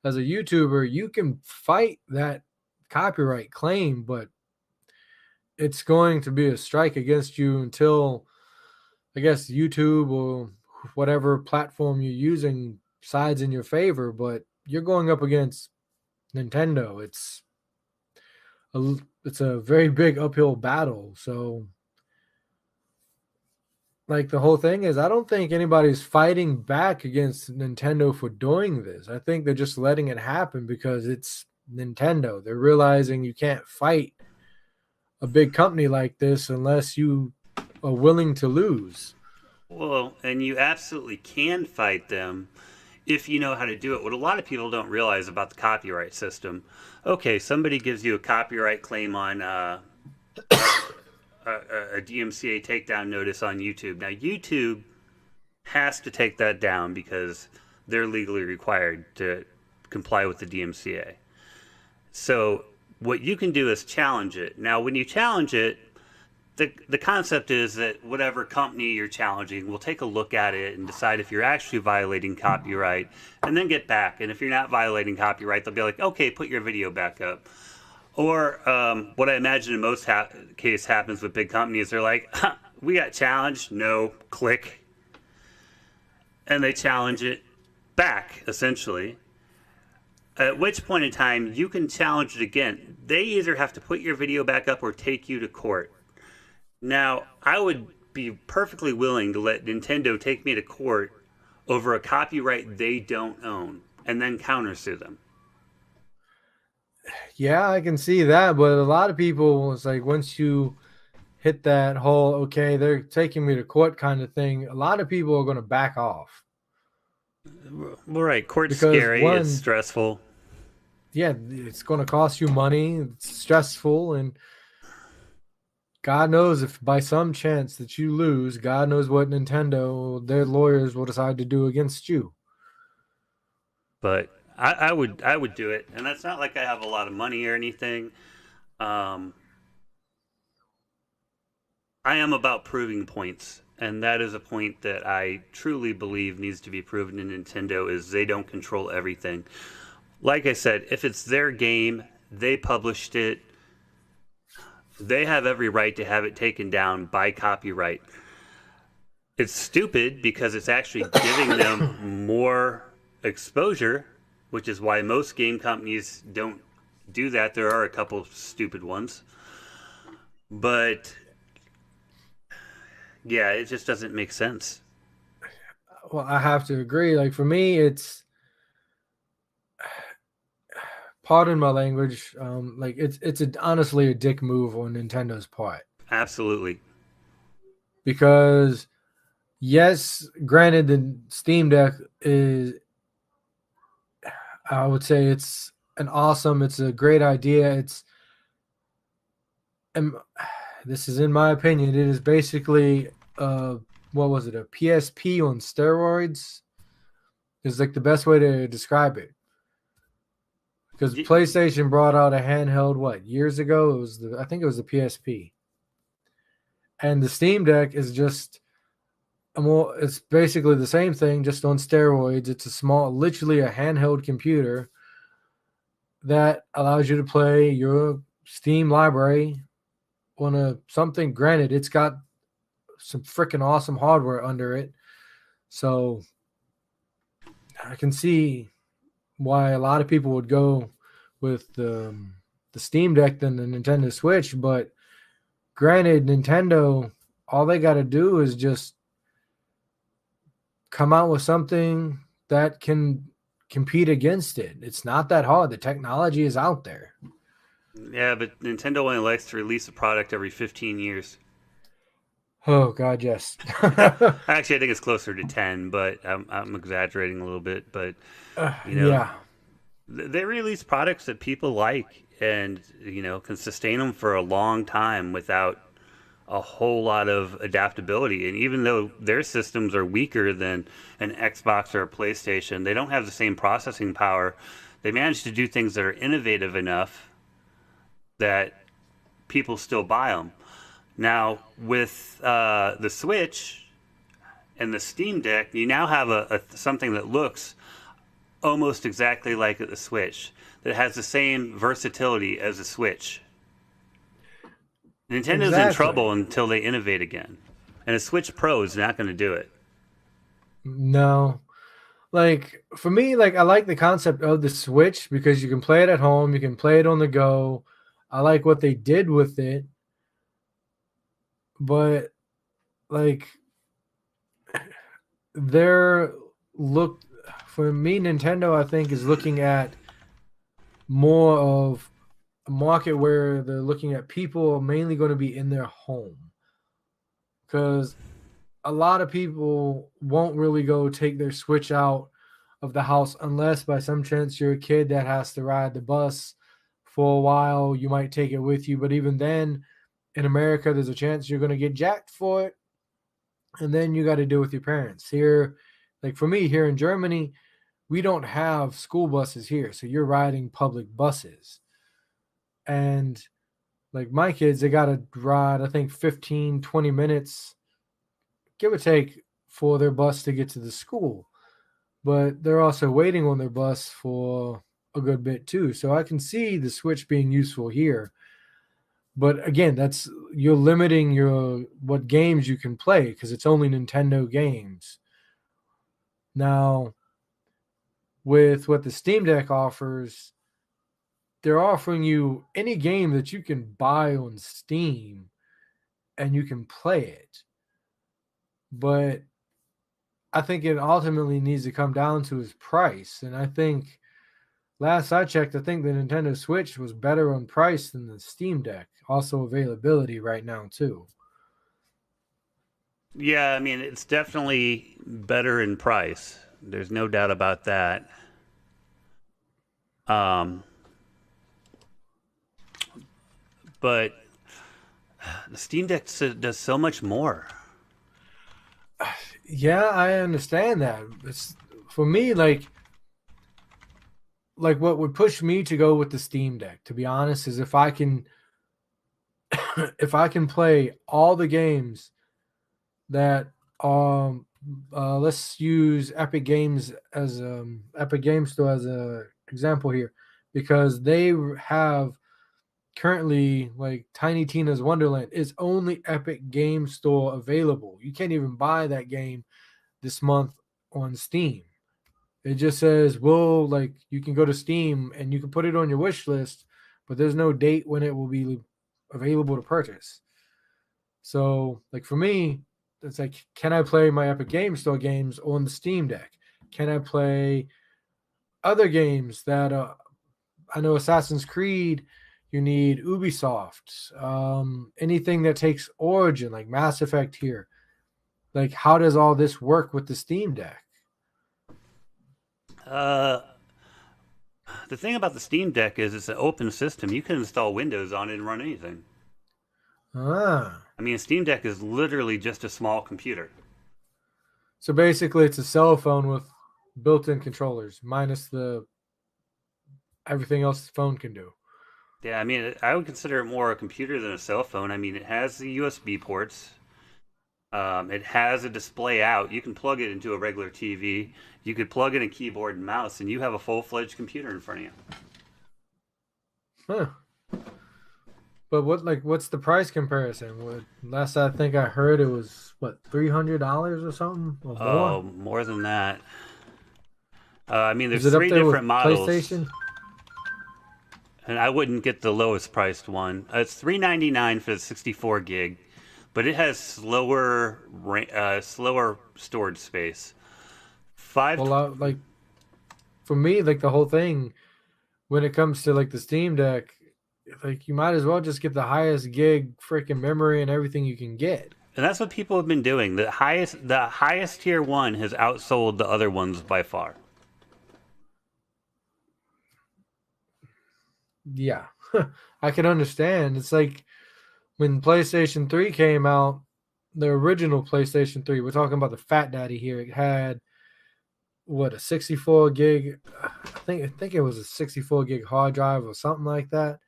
as a YouTuber, you can fight that copyright claim, but it's going to be a strike against you until I guess YouTube or whatever platform you're using sides in your favor. But you're going up against Nintendo. It's a very big uphill battle. So like the whole thing is, I don't think anybody's fighting back against Nintendo for doing this. I think they're just letting it happen because it's Nintendo. They're realizing you can't fight a big company like this unless you are willing to lose. Well, and you absolutely can fight them if you know how to do it. What a lot of people don't realize about the copyright system, okay, somebody gives you a copyright claim on a DMCA takedown notice on YouTube. Now, YouTube has to take that down because they're legally required to comply with the DMCA. So, what you can do is challenge it. Now, when you challenge it, the concept is that whatever company you're challenging will take a look at it and decide if you're actually violating copyright and then get back. And if you're not violating copyright, they'll be like, okay, put your video back up. Or what I imagine in most case happens with big companies, they're like, huh, we got challenged, no, click. And they challenge it back, essentially. At which point in time, you can challenge it again. They either have to put your video back up or take you to court. Now, I would be perfectly willing to let Nintendo take me to court over a copyright they don't own and then countersue them. Yeah, I can see that, but a lot of people, it's like once you hit that whole okay, they're taking me to court kind of thing, a lot of people are going to back off. Well, right, court's Because scary, it's stressful. Yeah, it's going to cost you money, it's stressful, and God knows if by some chance that you lose, God knows what Nintendo, their lawyers will decide to do against you. But I would do it, and that's not like I have a lot of money or anything. I am about proving points, and that is a point that I truly believe needs to be proven in Nintendo is they don't control everything. Like I said, if it's their game, they published it, they have every right to have it taken down by copyright. It's stupid because it's actually giving them more exposure, which is why most game companies don't do that. There are a couple stupid ones. But yeah, it just doesn't make sense. Well, I have to agree. Like for me, it's pardon my language. Like it's honestly a dick move on Nintendo's part. Absolutely. Because yes, granted, the Steam Deck is, I would say it's it's a great idea. And this is in my opinion, it is basically what was it, a PSP on steroids? Is like the best way to describe it. Because PlayStation brought out a handheld years ago? I think it was the PSP. And the Steam Deck is just it's basically the same thing, just on steroids. It's a small, literally a handheld computer that allows you to play your Steam library on a something. Granted, it's got some freaking awesome hardware under it. So I can see why a lot of people would go with the Steam Deck than the Nintendo Switch. But granted, Nintendo, all they got to do is just come out with something that can compete against it. It's not that hard. The technology is out there. Yeah, but Nintendo only likes to release a product every 15 years. Oh God, yes. Actually, I think it's closer to 10, but I'm exaggerating a little bit. But you know, Yeah, they release products that people like, and can sustain them for a long time without a whole lot of adaptability. And even though their systems are weaker than an Xbox or a PlayStation, they don't have the same processing power. They manage to do things that are innovative enough that people still buy them. Now, with the Switch and the Steam Deck, you now have a something that looks almost exactly like the Switch, that has the same versatility as the Switch. Nintendo's in exactly. trouble until they innovate again. And a Switch Pro is not going to do it. No, like for me, like I like the concept of the Switch because you can play it at home, you can play it on the go. I like what they did with it, but like they're look for me, Nintendo, I think, is looking at more of a market where they're looking at people mainly going to be in their home because a lot of people won't really go take their Switch out of the house unless by some chance you're a kid that has to ride the bus for a while. You might take it with you, but even then, in America, there's a chance you're going to get jacked for it, and then you got to deal with your parents. Here, like for me, here in Germany, we don't have school buses here, so you're riding public buses. And like my kids, they got to ride, I think, 15, 20 minutes, give or take, for their bus to get to the school. But they're also waiting on their bus for a good bit too. So I can see the Switch being useful here. But again, that's you're limiting your what games you can play because it's only Nintendo games. Now, with what the Steam Deck offers, they're offering you any game that you can buy on Steam and you can play it. But I think it ultimately needs to come down to its price. And I think last I checked, I think the Nintendo Switch was better on price than the Steam Deck. Also availability right now too. Yeah, I mean, it's definitely better in price. There's no doubt about that. Um, but the Steam Deck does so much more. Yeah, I understand that. It's for me like what would push me to go with the Steam Deck, to be honest, is if I can if I can play all the games that let's use Epic Games Store as a example here because they have currently like Tiny Tina's Wonderland is only Epic Game Store available. You can't even buy that game this month on Steam. It just says, well, like you can go to Steam and you can put it on your wish list, but there's no date when it will be available to purchase. So, like for me, it's like, can I play my Epic Game Store games on the Steam Deck? Can I play other games that I know Assassin's Creed? You need Ubisoft. Anything that takes Origin, like Mass Effect here. Like, how does all this work with the Steam Deck? Uh, the thing about the Steam Deck is it's an open system. You can install Windows on it and run anything. Ah, I mean, a Steam Deck is literally just a small computer. so basically, it's a cell phone with built-in controllers, minus the everything else the phone can do. Yeah, I mean, I would consider it more a computer than a cell phone. I mean, it has the USB ports. It has a display out. You can plug it into a regular TV. You could plug in a keyboard and mouse, and you have a full-fledged computer in front of you. Huh. But what's the price comparison? Last I think I heard it was what, $300 or something or more? Oh, more than that. I mean, Is there's it up three there with different models, PlayStation? and I wouldn't get the lowest priced one. It's $399 for the 64 gig, but it has slower storage space. Five. Well, like for me, like the whole thing when it comes to like the Steam Deck, like you might as well just get the highest gig freaking memory and everything you can get. And that's what people have been doing. The highest tier one has outsold the other ones by far. Yeah, I can understand. It's like when PlayStation 3 came out, the original PlayStation 3, we're talking about the Fat Daddy here. It had what, a 64 gig, I think it was a 64 gig hard drive or something like that.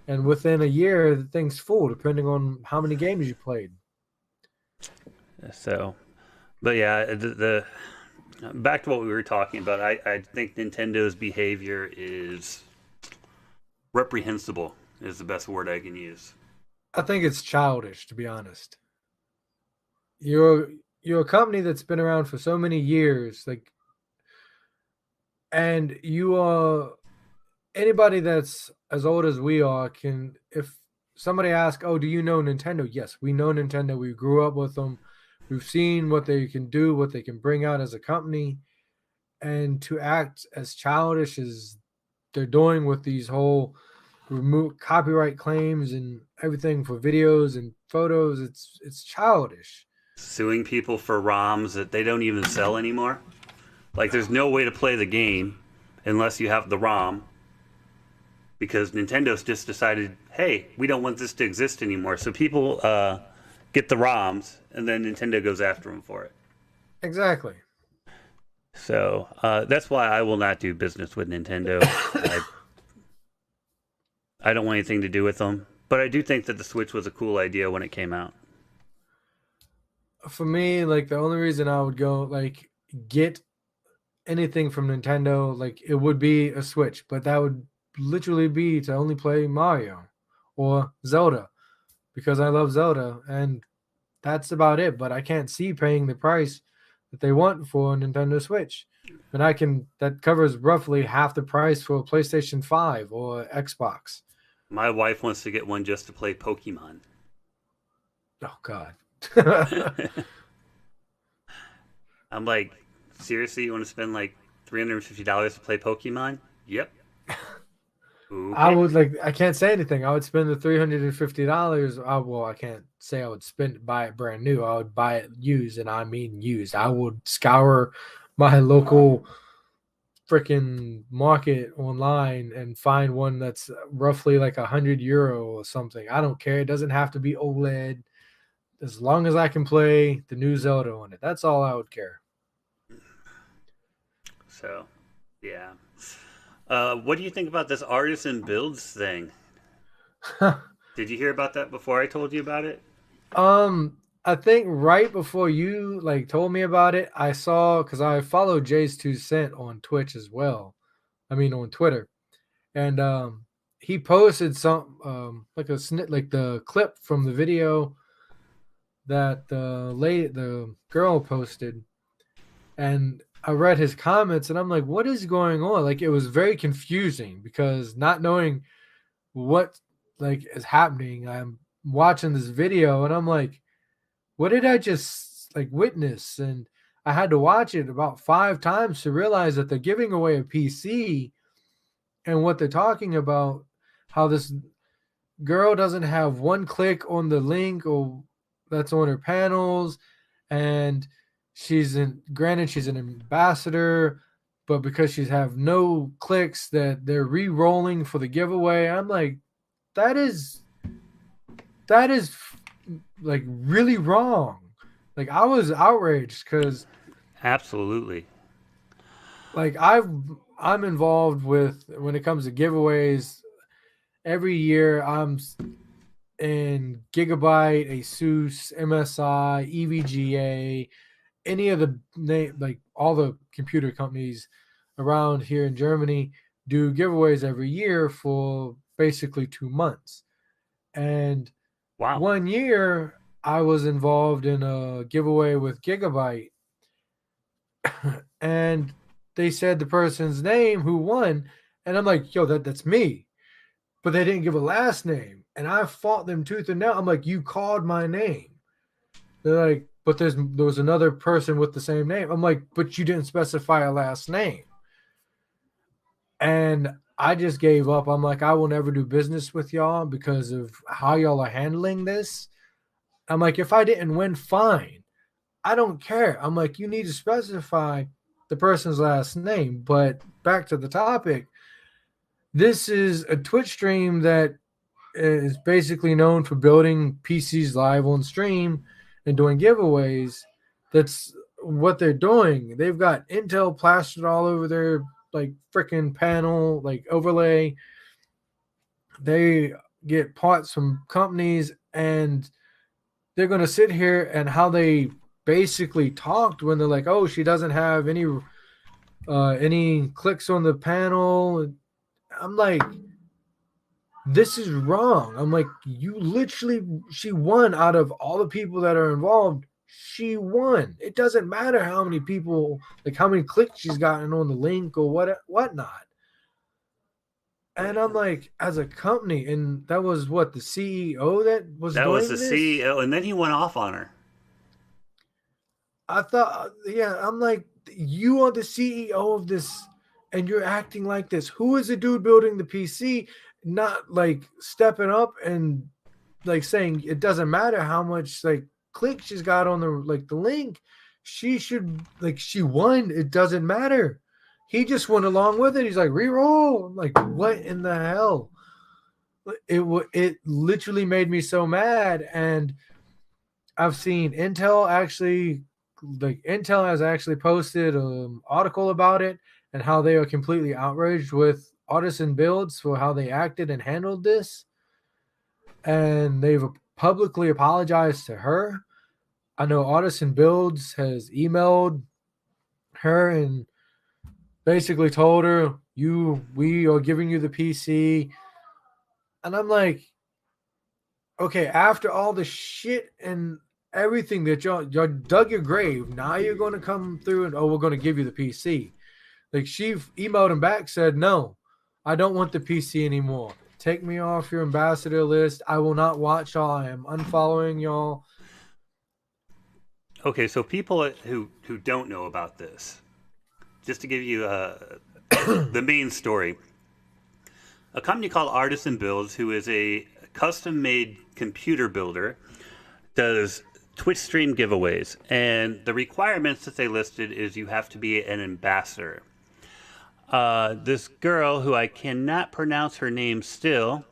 And within a year, the thing's full, depending on how many games you played. So, but yeah, the back to what we were talking about. I think Nintendo's behavior is reprehensible. Is the best word I can use. I think it's childish, to be honest. You're a company that's been around for so many years, like, and you are anybody that's as old as we are can. If somebody asks, "Oh, do you know Nintendo?" Yes, we know Nintendo. We grew up with them. We've seen what they can do, what they can bring out as a company, and to act as childish as they're doing with these whole remove copyright claims and everything for videos and photos, it's childish. Suing people for ROMs that they don't even sell anymore. Like, there's no way to play the game unless you have the ROM because Nintendo's just decided, hey, we don't want this to exist anymore. So people get the ROMs, and then Nintendo goes after them for it. Exactly. So that's why I will not do business with Nintendo. I don't want anything to do with them. But I do think that the Switch was a cool idea when it came out. For me, like the only reason I would go like get anything from Nintendo, like it would be a Switch, but that would literally be to only play Mario or Zelda because I love Zelda, and that's about it. But I can't see paying the price that they want for a Nintendo Switch. And that covers roughly half the price for a PlayStation 5 or Xbox. My wife wants to get one just to play Pokemon. Oh God. I'm like, seriously, you want to spend like $350 to play Pokemon? Yep. I Okay. would like. I can't say anything. I would spend the $350. Well, I can't say I would buy it brand new. I would buy it used, and I mean used. I would scour my local freaking market online and find one that's roughly like €100 or something. I don't care. It doesn't have to be OLED. As long as I can play the new Zelda on it, that's all I would care. So, yeah. What do you think about this Artesian Builds thing? Did you hear about that before I told you about it? I think right before you like told me about it, I saw because I follow Jay's 2 Cent on Twitch as well. I mean on Twitter, and he posted some like a snit like the clip from the video that the girl posted, and I read his comments, and I'm like, what is going on? Like it was very confusing because not knowing what like is happening, I'm watching this video, and I'm like, what did I just like witness? And I had to watch it about 5 times to realize that they're giving away a PC, and what they're talking about, how this girl doesn't have one click on the link or that's on her panels, and granted she's an ambassador, but because she's have no clicks that they're re-rolling for the giveaway. I'm like, that is that is like really wrong. Like I was outraged because Absolutely. like I'm involved with when it comes to giveaways, every year I'm in Gigabyte, Asus, MSI, EVGA, any of the like all the computer companies around here in Germany do giveaways every year for basically 2 months. And Wow. one year I was involved in a giveaway with Gigabyte, and they said the person's name who won, and I'm like, yo, that's me. But they didn't give a last name. And I fought them tooth and nail. I'm like, you called my name. They're like, but there was another person with the same name. I'm like, but you didn't specify a last name. And I just gave up. I'm like, I will never do business with y'all because of how y'all are handling this. I'm like, if I didn't win, fine. I don't care. I'm like, you need to specify the person's last name. But back to the topic, this is a Twitch stream that is basically known for building PCs live on stream and doing giveaways. That's what they're doing. They've got Intel plastered all over their like freaking panel, like overlay. They get parts from companies and they're going to sit here and how they basically talked when they're like, oh, she doesn't have any clicks on the panel. I'm like, this is wrong. I'm like, you literally, she won out of all the people that are involved. She won. It doesn't matter how many people, like how many clicks she's gotten on the link or whatnot. And I'm like, as a company, and that was what the CEO that was That was the doing this. CEO, and then he went off on her. I thought, yeah, I'm like, you are the CEO of this, and you're acting like this. Who is the dude building the PC? Not like stepping up and like saying it doesn't matter how much like click she's got on the link. She should like she won. It doesn't matter. He just went along with it. He's like reroll. I'm like, what in the hell? It literally made me so mad. And I've seen Intel actually like Intel has actually posted an article about it and how they are completely outraged with Artesian Builds for how they acted and handled this. And they've publicly apologized to her. I know Artesian Builds has emailed her and basically told her, we are giving you the PC. And I'm like, okay, after all the shit and everything that y'all dug your grave, now you're going to come through and, oh, we're going to give you the PC. Like, she emailed him back, said, no, I don't want the PC anymore. Take me off your ambassador list. I will not watch y'all. I am unfollowing y'all. Okay, so people who don't know about this, just to give you the main story, a company called Artisan Builds, who is a custom-made computer builder, does Twitch stream giveaways, and the requirements that they listed is you have to be an ambassador. This girl, who I cannot pronounce her name still,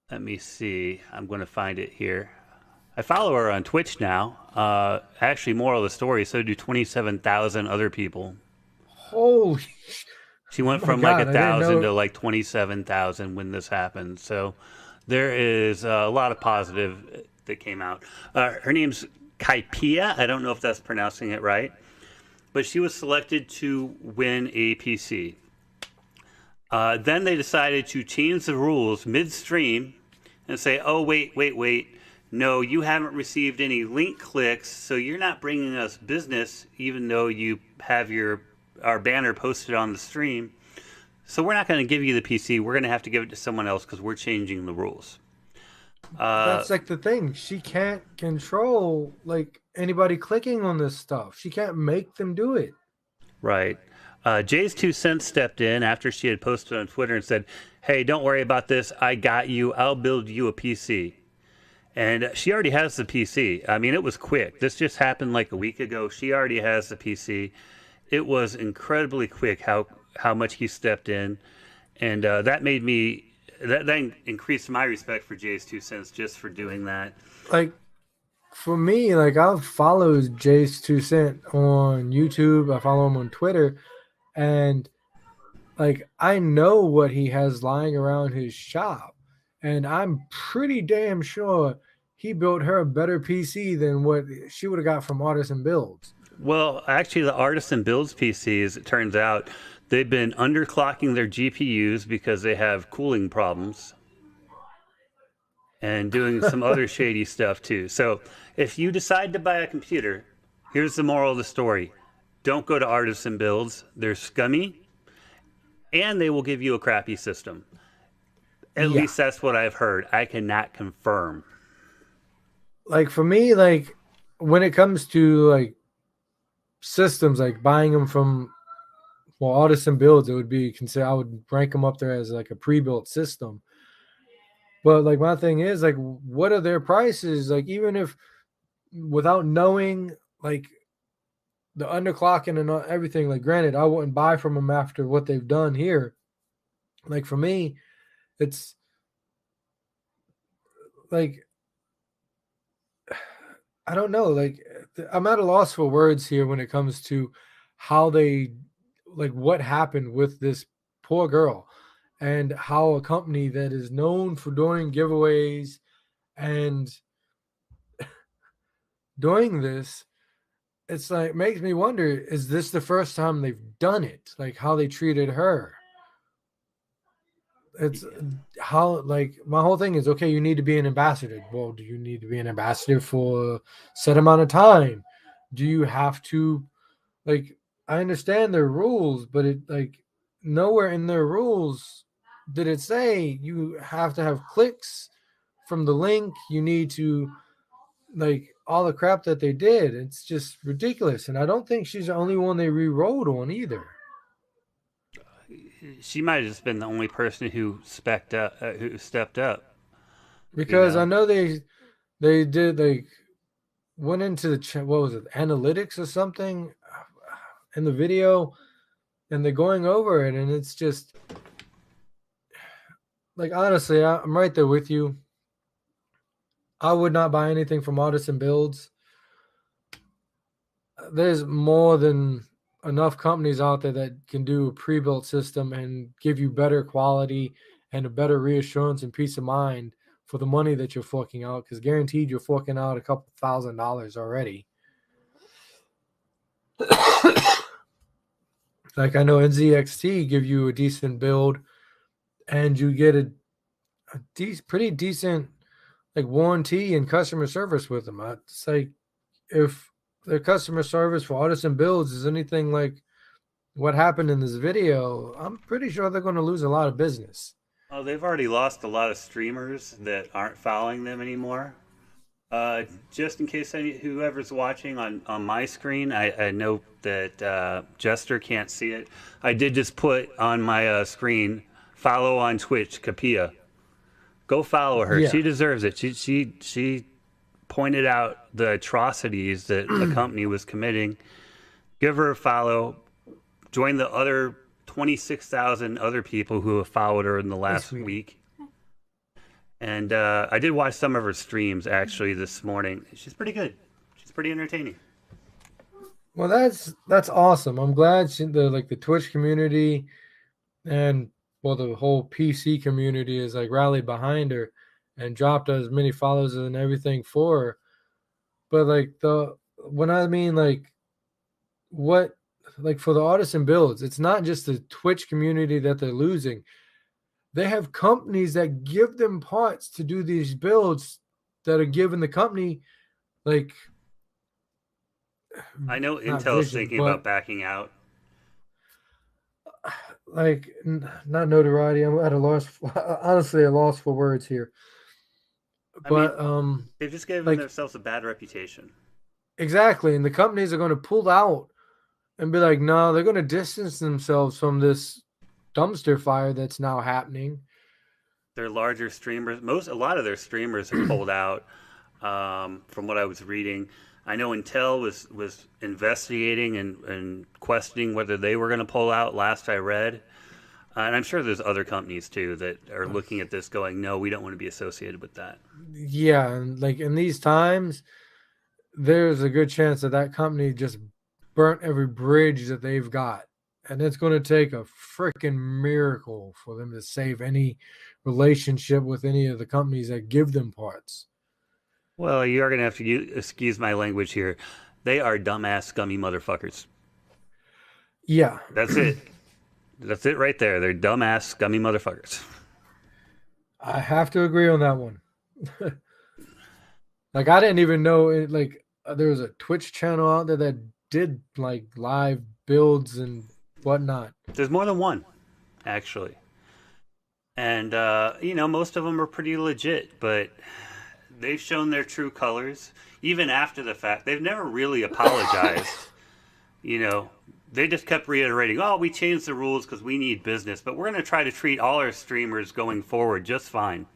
let me see, I'm going to find it here. I follow her on Twitch now. Actually, moral of the story, so do 27,000 other people. Holy She went oh my from like God, I didn't 1,000 know. to like 27,000 when this happened. So there is a lot of positive that came out. Her name's Kaipia. I don't know if that's pronouncing it right, but she was selected to win a PC. Then they decided to change the rules midstream and say, oh, wait. No, you haven't received any link clicks, so you're not bringing us business, even though you have our banner posted on the stream. So we're not going to give you the PC. We're going to have to give it to someone else because we're changing the rules. That's like the thing. She can't control like anybody clicking on this stuff. She can't make them do it. Right. Jay's 2 cents stepped in after she had posted on Twitter and said, hey, don't worry about this. I got you. I'll build you a PC. And she already has the PC. I mean, it was quick. This just happened like a week ago. She already has the PC. It was incredibly quick how much he stepped in. And that made me, that increased my respect for Jay's 2 cents just for doing that. Like for me, like I've followed Jace 2 Cent on YouTube. I follow him on Twitter, and like I know what he has lying around his shop, and I'm pretty damn sure he built her a better PC than what she would have got from Artisan Builds. Well, actually, the Artisan Builds PCs, it turns out, they've been underclocking their GPUs because they have cooling problems and doing some other shady stuff too. So, if you decide to buy a computer, here's the moral of the story: don't go to Artisan Builds. They're scummy, and they will give you a crappy system. At Yeah, least that's what I've heard. I cannot confirm. like for me, like when it comes to like systems, like buying them from well, Artisan Builds, it would be considered. I would rank them up there as like a pre-built system. But like my thing is like, what are their prices? Like even if without knowing like the underclocking and everything, like granted, I wouldn't buy from them after what they've done here. Like for me, it's like I don't know. Like I'm at a loss for words here when it comes to how they like what happened with this poor girl and how a company that is known for doing giveaways and doing this, it's like makes me wonder, is this the first time they've done it? Like how they treated her. It's how like my whole thing is okay, you need to be an ambassador. Well, do you need to be an ambassador for a set amount of time? Do you have to like I understand their rules, but it like nowhere in their rules did it say you have to have clicks from the link. You need to like all the crap that they did. It's just ridiculous. And I don't think she's the only one they re-rolled on either. She might have just been the only person who specked up, who stepped up. You Because I know, know they did like went into the what was it, analytics or something in the video, and they're going over it, and it's just like honestly, I'm right there with you. I would not buy anything from Artisan Builds. There's more than enough companies out there that can do a pre-built system and give you better quality and a better reassurance and peace of mind for the money that you're forking out, because guaranteed you're forking out a couple $1,000s already. Like I know NZXT give you a decent build and you get pretty decent like warranty and customer service with them. It's like if their customer service for Artisan Builds is anything like what happened in this video, I'm pretty sure they're going to lose a lot of business. oh, they've already lost a lot of streamers that aren't following them anymore. Just in case whoever's watching on my screen, I know that Jester can't see it. I did just put on my screen, follow on Twitch, Kapia. Go follow her. Yeah. She deserves it. She pointed out the atrocities that the company was committing. Give her a follow. Join the other 26,000 other people who have followed her in the last week. And I did watch some of her streams actually this morning. She's pretty good. She's pretty entertaining. Well, that's awesome. I'm glad the Twitch community and well the whole PC community is like rallied behind her and dropped as many followers and everything for her. But like the when I mean like what like for the Artisan Builds, it's not just the Twitch community that they're losing. They have companies that give them parts to do these builds that are giving the company like I know not Intel is vision, thinking but about backing out. like not notoriety. I'm at a loss, honestly, a loss for words here. I mean, But they've just given like themselves a bad reputation. exactly, and the companies are going to pull out and be like, no, they're going to distance themselves from this dumpster fire that's now happening. Their larger streamers, a lot of their streamers have pulled out. From what I was reading, I know Intel was investigating and questioning whether they were going to pull out. Last I read, and I'm sure there's other companies too that are looking at this, going, "No, we don't want to be associated with that." Yeah, and like in these times, there's a good chance that company just burnt every bridge that they've got, And it's going to take a freaking miracle for them to save any relationship with any of the companies that give them parts. Well, you are going to have to excuse my language here. They are dumbass, scummy motherfuckers. Yeah. That's it. That's it right there. They're dumbass, scummy motherfuckers. I have to agree on that one. Like, I didn't even know it. Like, there was a Twitch channel out there that did like live builds and whatnot. There's more than one, actually. And, most of them are pretty legit, but they've shown their true colors, even after the fact. They've never really apologized. They just kept reiterating, oh, we changed the rules because we need business, but we're going to try to treat all our streamers going forward just fine.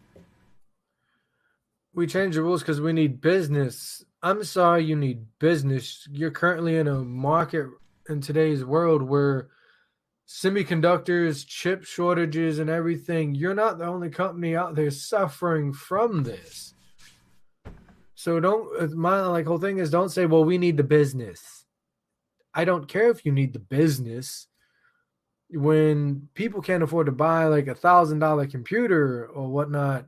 We changed the rules because we need business. I'm sorry you need business. You're currently in a market in today's world where semiconductors, chip shortages, and everything, you're not the only company out there suffering from this. So my whole thing is don't say, well, we need the business. I don't care if you need the business. When people can't afford to buy like $1,000 computer or whatnot,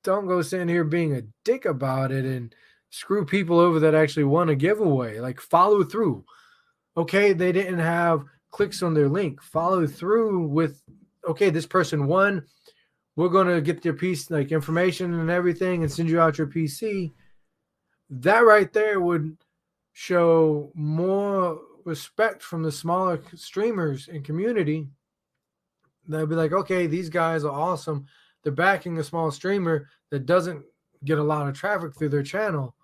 don't go sitting here being a dick about it and screw people over that actually want a giveaway. Like, follow through. Okay, they didn't have clicks on their link. Follow through with, okay, this person won. We're going to get their piece, like information and everything, and send you out your PC. That right there would show more respect from the smaller streamers and community. They'll be like, okay, these guys are awesome. They're backing a small streamer that doesn't get a lot of traffic through their channel.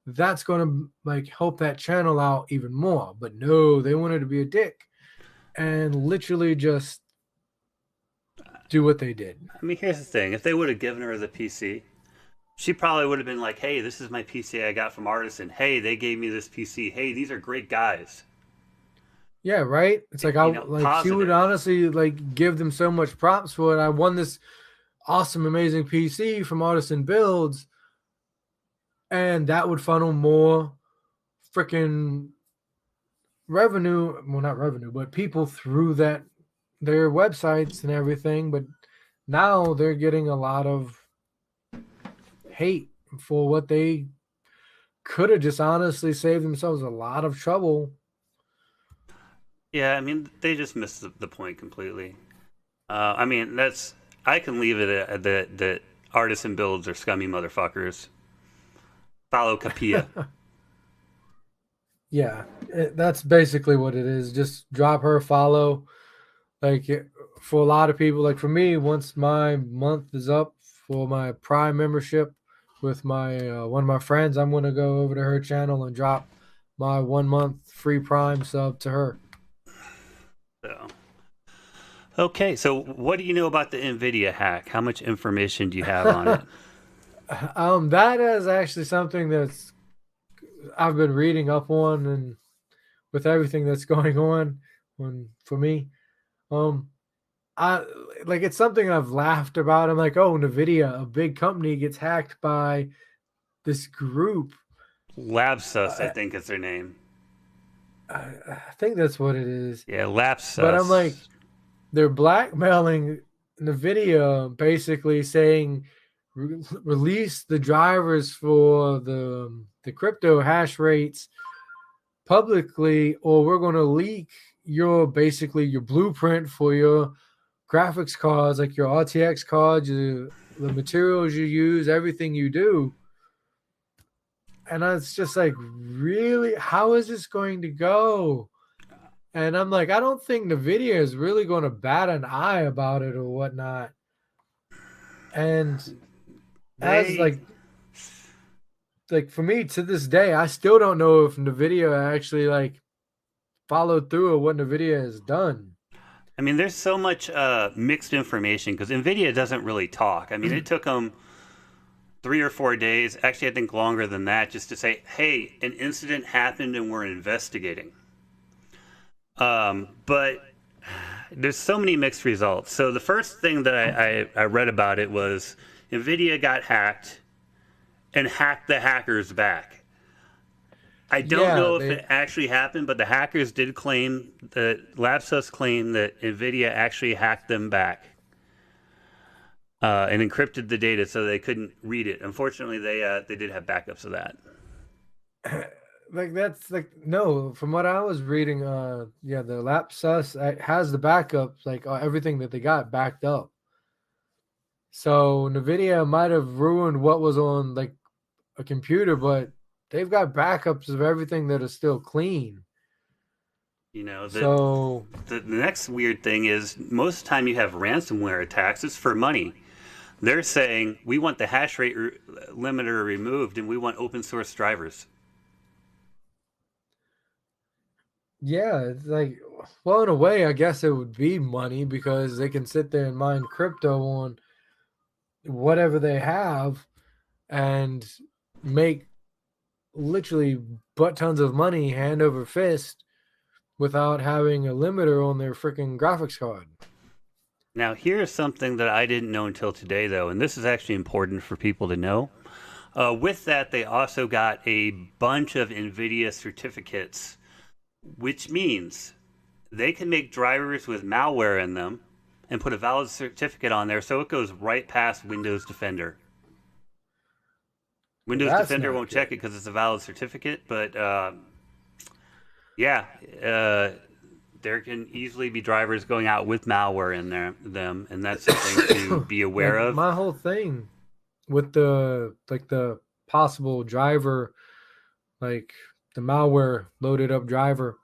That's going to like help that channel out even more. But no, they wanted to be a dick and literally just do what they did. I mean, here's the thing. If they would have given her the PC, she probably would have been like, hey, this is my PC I got from Artisan. Hey, they gave me this PC. Hey, these are great guys. Yeah, right. It's like she would honestly like give them so much props for it. I won this awesome, amazing PC from Artesian Builds, and that would funnel more freaking revenue. Well, not revenue, but people through their websites and everything. But now they're getting a lot of hate for what they could have just honestly saved themselves a lot of trouble. Yeah, I mean, they just missed the point completely. I mean, I can leave it at that Artisan Builds are scummy motherfuckers. Follow Capilla. Yeah, that's basically what it is. Just drop her a follow. Like, for a lot of people, like for me, once my month is up for my Prime membership with my one of my friends, I'm going to go over to her channel and drop my 1 month free Prime sub to her. So, okay, so what do you know about the Nvidia hack? How much information do you have on it? That is actually something I've been reading up on, and with everything that's going on for me, it's something I've laughed about. I'm like, oh, Nvidia, a big company, gets hacked by this group. Lapsus, I think is their name. I think that's what it is. Yeah, Lapsus. But I'm like, they're blackmailing Nvidia, basically saying, release the drivers for the crypto hash rates publicly, or we're going to leak your blueprint for your graphics cards, like your RTX cards, the materials you use, everything you do. And it's just like, really, how is this going to go? And I'm like, I don't think Nvidia is really going to bat an eye about it or whatnot. And as like for me to this day, I still don't know if Nvidia actually like followed through on what Nvidia has done. I mean, there's so much mixed information because Nvidia doesn't really talk. I mean, it took them 3 or 4 days, actually I think longer than that, just to say, hey, an incident happened and we're investigating. But there's so many mixed results. So the first thing that I read about it was Nvidia got hacked and hacked the hackers back. I don't Yeah, know if they it actually happened, but the hackers did claim that Lapsus claimed that Nvidia actually hacked them back and encrypted the data so they couldn't read it. Unfortunately, they did have backups of that. like that's like no. From what I was reading, yeah, the Lapsus has the backups, like everything that they got backed up. So Nvidia might have ruined what was on like a computer, but they've got backups of everything that is still clean. You know, So the next weird thing is most of the time you have ransomware attacks, it's for money. They're saying we want the hash rate limiter removed and we want open source drivers. yeah, it's like, well, in a way, I guess it would be money because they can sit there and mine crypto on whatever they have and make literally butt tons of money hand over fist without having a limiter on their freaking graphics card. Now, here's something that I didn't know until today, though, and this is actually important for people to know. With that, they also got a bunch of NVIDIA certificates, which means they can make drivers with malware in them and put a valid certificate on there so it goes right past Windows Defender. Well, Windows that's Defender not won't check good. it because it's a valid certificate, but yeah, there can easily be drivers going out with malware in them, and that's something to be aware Like of. my whole thing with the possible driver, like the malware loaded up driver,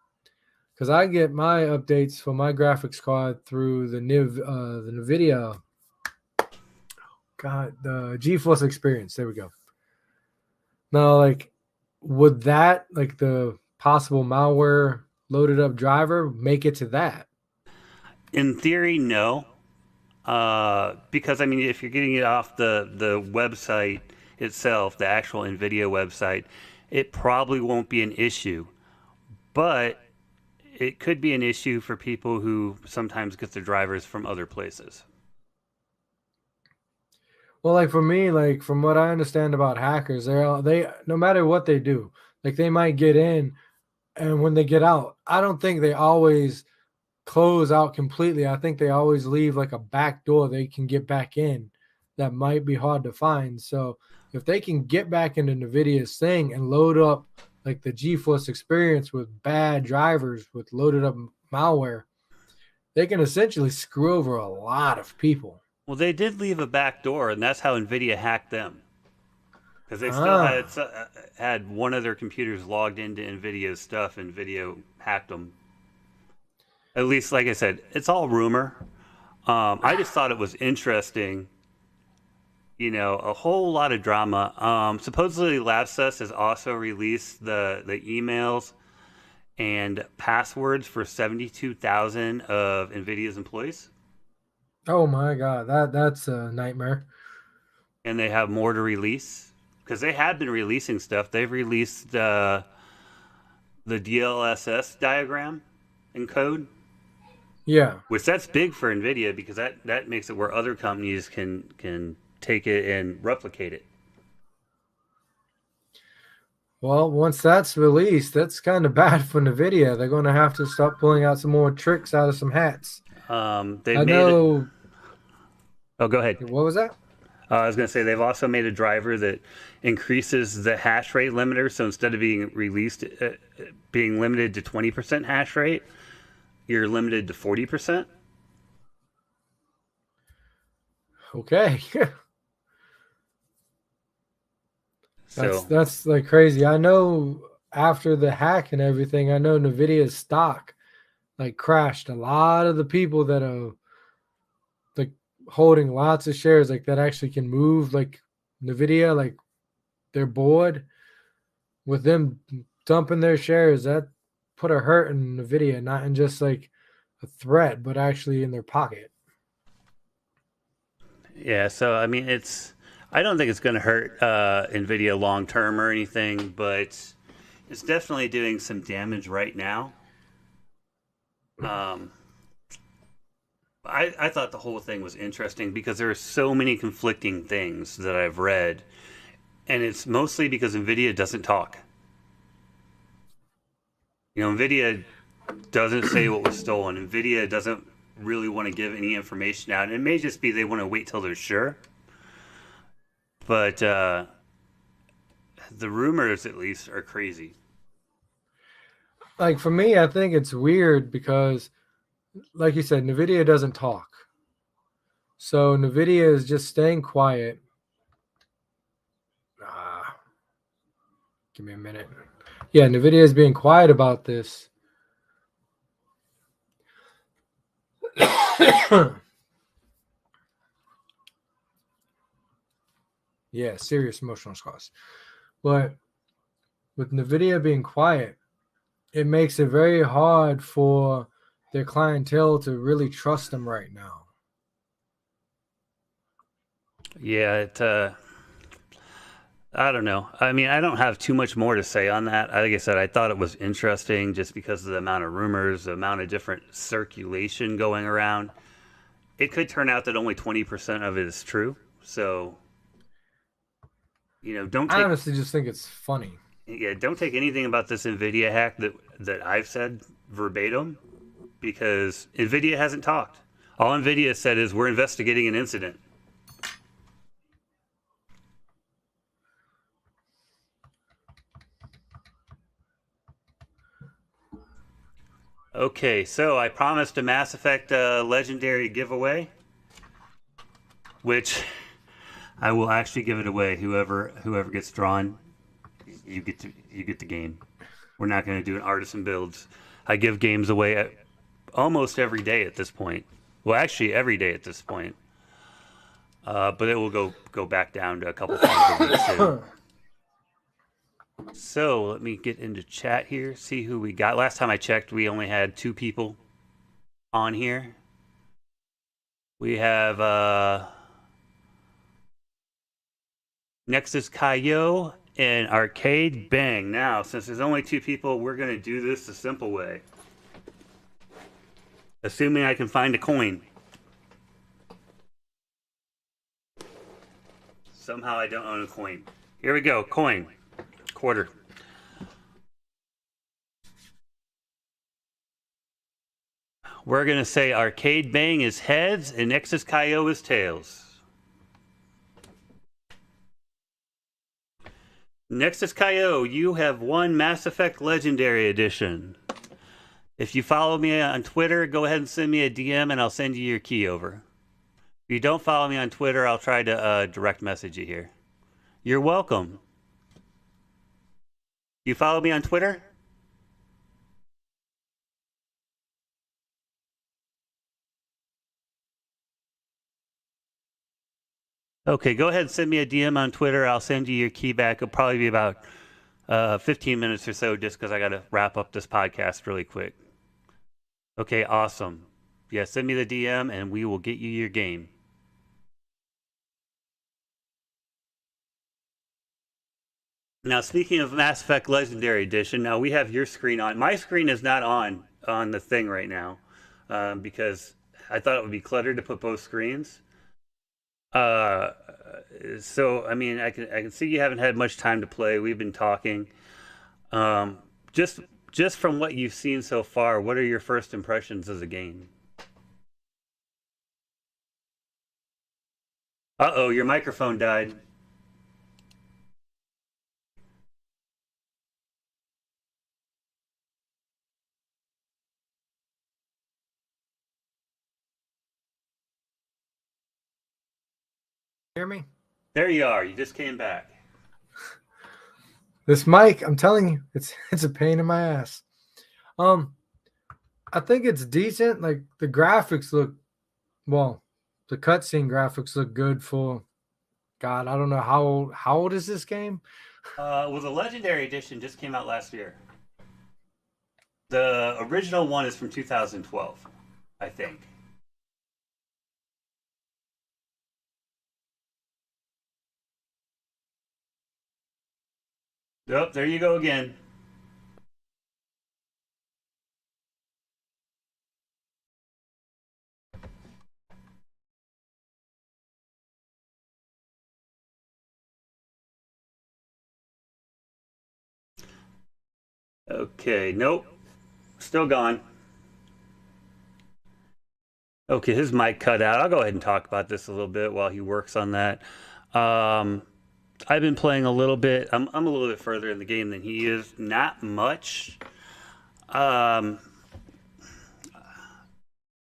because I get my updates for my graphics card through the Nvidia, God, the GeForce Experience. There we go. Now, like, would that, like, the possible malware loaded up driver make it to that? In theory, no, because I mean, if you're getting it off the website itself, the actual NVIDIA website, it probably won't be an issue. But it could be an issue for people who sometimes get their drivers from other places. Well, like for me, like from what I understand about hackers, they no matter what they do, like they might get in, and when they get out, I don't think they always close out completely. I think they always leave like a back door they can get back in that might be hard to find. So if they can get back into NVIDIA's thing and load up like the GeForce experience with bad drivers with loaded up malware, they can essentially screw over a lot of people. Well, they did leave a back door, and that's how Nvidia hacked them because they still Ah, had one of their computers logged into Nvidia's stuff, and Nvidia hacked them. At least, like I said, it's all rumor. I just thought it was interesting. You know, a whole lot of drama. Supposedly, Lapsus has also released the emails and passwords for 72,000 of Nvidia's employees, oh my God, that's a nightmare. and they have more to release because they have been releasing stuff. They've released the DLSS diagram and code, Yeah. which that's big for Nvidia because that makes it where other companies can take it and replicate it. Well, once that's released, that's kind of bad for NVIDIA. They're going to have to start pulling out some more tricks out of some hats. They've I made it. know. Oh, go ahead. What was that? I was going to say they've also made a driver that increases the hash rate limiter. So instead of being released, being limited to 20% hash rate, you're limited to 40%. Okay. that's So that's like crazy. I know after the hack and everything, I know NVIDIA's stock like crashed. A lot of the people that are like holding lots of shares like that actually can move like NVIDIA, like they're bored with them dumping their shares. That put a hurt in NVIDIA, not in just like a threat, but actually in their pocket. yeah, so I mean, I don't think it's going to hurt Nvidia long term or anything, but it's definitely doing some damage right now. Um, I thought the whole thing was interesting because there are so many conflicting things that I've read, and it's mostly because Nvidia doesn't talk. Nvidia doesn't say what was stolen. Nvidia doesn't really want to give any information out. And it may just be they want to wait till they're sure. But the rumors, at least, are crazy. Like for me, I think it's weird because, like you said, Nvidia doesn't talk. So Nvidia is just staying quiet. Give me a minute. Yeah, Nvidia is being quiet about this. Yeah, serious emotional scars. But with Nvidia being quiet, it makes it very hard for their clientele to really trust them right now. Yeah, I don't know. I mean, I don't have too much more to say on that. Like I said, I thought it was interesting just because of the amount of rumors, the amount of different circulation going around. It could turn out that only 20% of it is true. So, don't I take honestly just think it's funny. don't take anything about this Nvidia hack that I've said verbatim because Nvidia hasn't talked. All Nvidia said is we're investigating an incident. Okay, so I promised a Mass Effect Legendary giveaway, which I will actually give it away. Whoever gets drawn, you get the game. We're not going to do an Artesian Builds. I give games away almost every day at this point. Well, actually, every day at this point. But it will go back down to a couple times a week soon. So let me get into chat here, see who we got. Last time I checked, we only had 2 people on here. We have Nexus Kaio and Arcade Bang. Now, since there's only 2 people, we're going to do this the simple way. Assuming I can find a coin. Somehow I don't own a coin. Here we go, coin. Quarter. We're going to say Arcade Bang is heads and Nexus Kaio is tails. Nexus Kaio, you have won Mass Effect Legendary Edition. If you follow me on Twitter, go ahead and send me a DM and I'll send you your key over. If you don't follow me on Twitter, I'll try to direct message you here. You're welcome. You follow me on Twitter? Okay, go ahead and send me a DM on Twitter. I'll send you your key back. It'll probably be about 15 minutes or so just because I got to wrap up this podcast really quick. Okay, awesome. Yeah, send me the DM and we will get you your game. Now, speaking of Mass Effect Legendary Edition, now we have your screen on. My screen is not on the thing right now because I thought it would be cluttered to put both screens. So I mean, I can see you haven't had much time to play. We've been talking. Um, just just from what you've seen so far, what are your first impressions of the game? Uh-oh, your microphone died. Hear me? There you are. You just came back. This mic, I'm telling you, it's a pain in my ass. I think it's decent. Like the graphics look well, the cutscene graphics look good for God. I don't know how old is this game? Well, the Legendary Edition just came out last year. The original one is from 2012, I think. Yep, there you go again. Okay, nope. Still gone. Okay, his mic cut out. I'll go ahead and talk about this a little bit while he works on that. Um, I've been playing a little bit. I'm a little bit further in the game than he is. Not much. Um,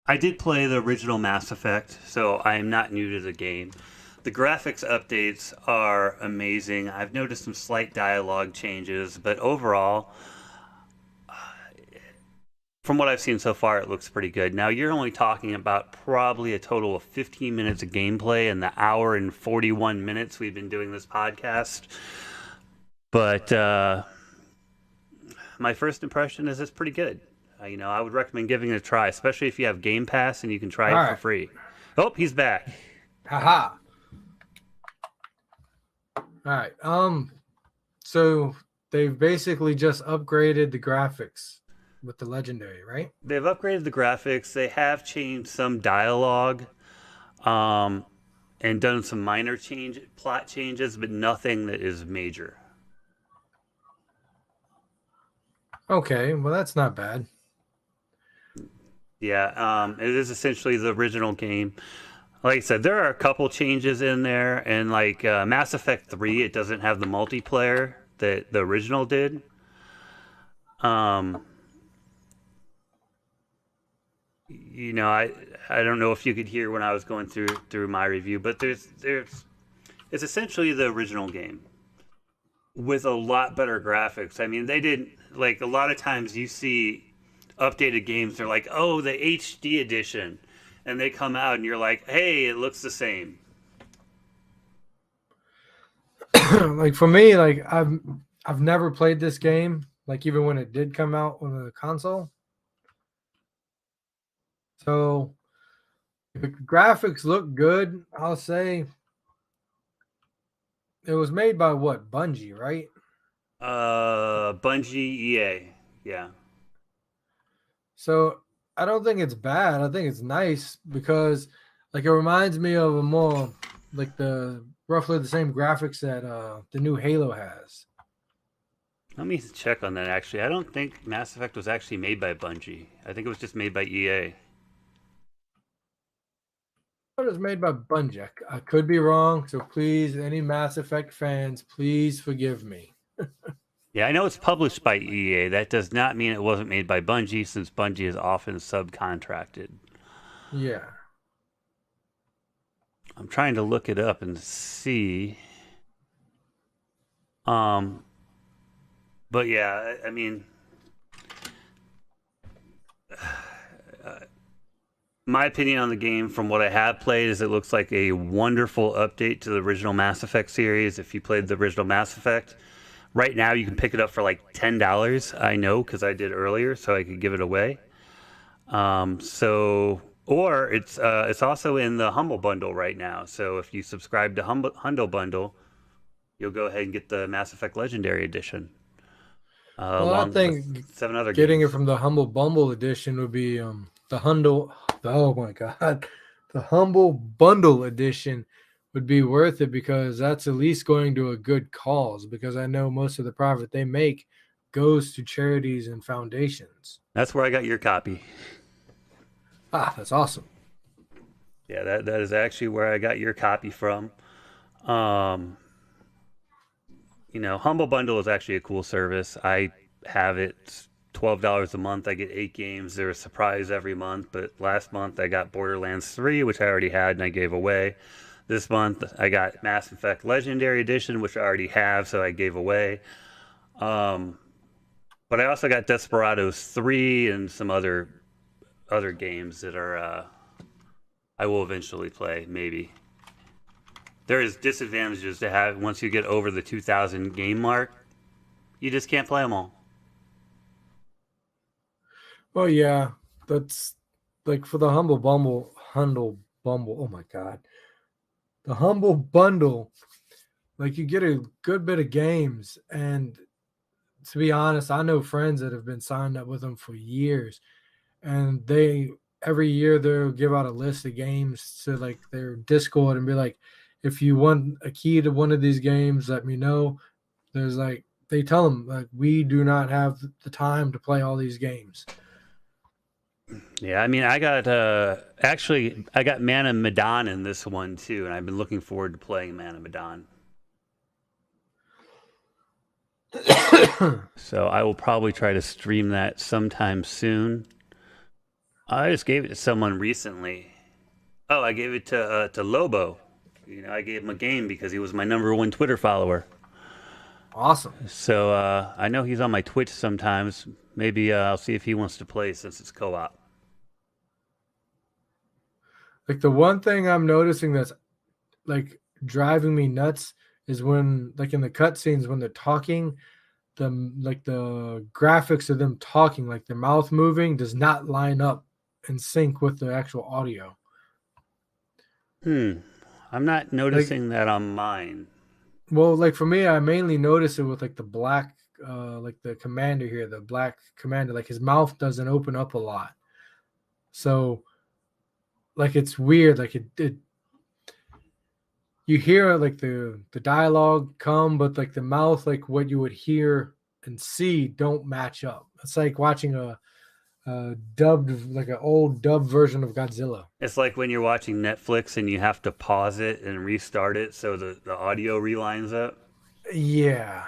I did play the original Mass Effect, so I am not new to the game. The graphics updates are amazing. I've noticed some slight dialogue changes, but overall, from what I've seen so far, it looks pretty good. Now, you're only talking about probably a total of 15 minutes of gameplay in the hour and 41 minutes we've been doing this podcast. But my first impression is it's pretty good. I would recommend giving it a try, especially if you have Game Pass and you can try All it for right. free. Oh, he's back. Haha. All right. So they've basically just upgraded the graphics with the legendary, right? They've upgraded the graphics. They have changed some dialogue, and done some minor plot changes, but nothing that is major. Okay, well that's not bad. Yeah, it is essentially the original game. Like I said, there are a couple changes in there, and like Mass Effect 3, it doesn't have the multiplayer that the original did. Um, I don't know if you could hear when I was going through my review, but there's it's essentially the original game with a lot better graphics. I mean, they didn't like a lot of times you see updated games, they're like, "Oh, the HD edition." And they come out and you're like, "Hey, it looks the same." Like for me, like I've never played this game, like even when it did come out on the console. So if the graphics look good, I'll say it was made by what, Bungie, right? Bungie, EA. Yeah. So I don't think it's bad. I think it's nice because like it reminds me of a more like the roughly the same graphics that the new Halo has. Let me check on that actually. I don't think Mass Effect was actually made by Bungie. I think it was just made by EA. It was made by Bungie. I could be wrong, so please, any Mass Effect fans, please forgive me. Yeah, I know it's published by EA. That does not mean it wasn't made by Bungie, since Bungie is often subcontracted. Yeah. I'm trying to look it up and see. Um, but yeah, I mean, my opinion on the game from what I have played is it looks like a wonderful update to the original Mass Effect series. If you played the original Mass Effect, right now you can pick it up for like $10. I know because I did earlier, so I could give it away. Or it's also in the Humble Bundle right now. So if you subscribe to Humble Bundle, you'll go ahead and get the Mass Effect Legendary Edition, Well, I along with think 7 other getting it games. from the Humble Bumble edition would be the Humble. Oh my God, the Humble Bundle edition would be worth it because that's at least going to a good cause. Because I know most of the profit they make goes to charities and foundations. That's where I got your copy. Ah, that's awesome. Yeah, that is actually where I got your copy from. Um, Humble Bundle is actually a cool service. I have it $12 a month. I get 8 games. They're a surprise every month. But last month I got Borderlands 3, which I already had and I gave away. This month I got Mass Effect Legendary Edition, which I already have, so I gave away. Um, but I also got Desperados 3 and some other games that are I will eventually play, maybe. There is disadvantages to have once you get over the 2,000 game mark. You just can't play them all. Well, yeah, that's like for the Humble Bumble. Oh my God, the Humble Bundle. Like you get a good bit of games, and to be honest, I know friends that have been signed up with them for years, and they every year they'll give out a list of games to like their Discord and be like, if you want a key to one of these games, let me know. There's like they tell them like we do not have the time to play all these games. Yeah, I mean, I got actually I got Man of Medan in this one too, and I've been looking forward to playing Man of Medan. So I will probably try to stream that sometime soon. I just gave it to someone recently. Oh, I gave it to Lobo. You know, I gave him a game because he was my #1 Twitter follower. Awesome. So I know he's on my Twitch sometimes. Maybe I'll see if he wants to play since it's co-op. Like the one thing I'm noticing that's like driving me nuts is when like in the cutscenes when they're talking, the graphics of them talking, like their mouth moving, does not line up and sync with the actual audio. I'm not noticing that on mine. Well, like for me, I mainly notice it with like the black, like the commander here, the black commander, like his mouth doesn't open up a lot. So, like it's weird. Like it you hear like the dialogue come, but like the mouth, like what you would hear and see, don't match up. It's like watching a dubbed, like an old dubbed version of Godzilla. It's like when you're watching Netflix and you have to pause it and restart it so the audio relines up. Yeah.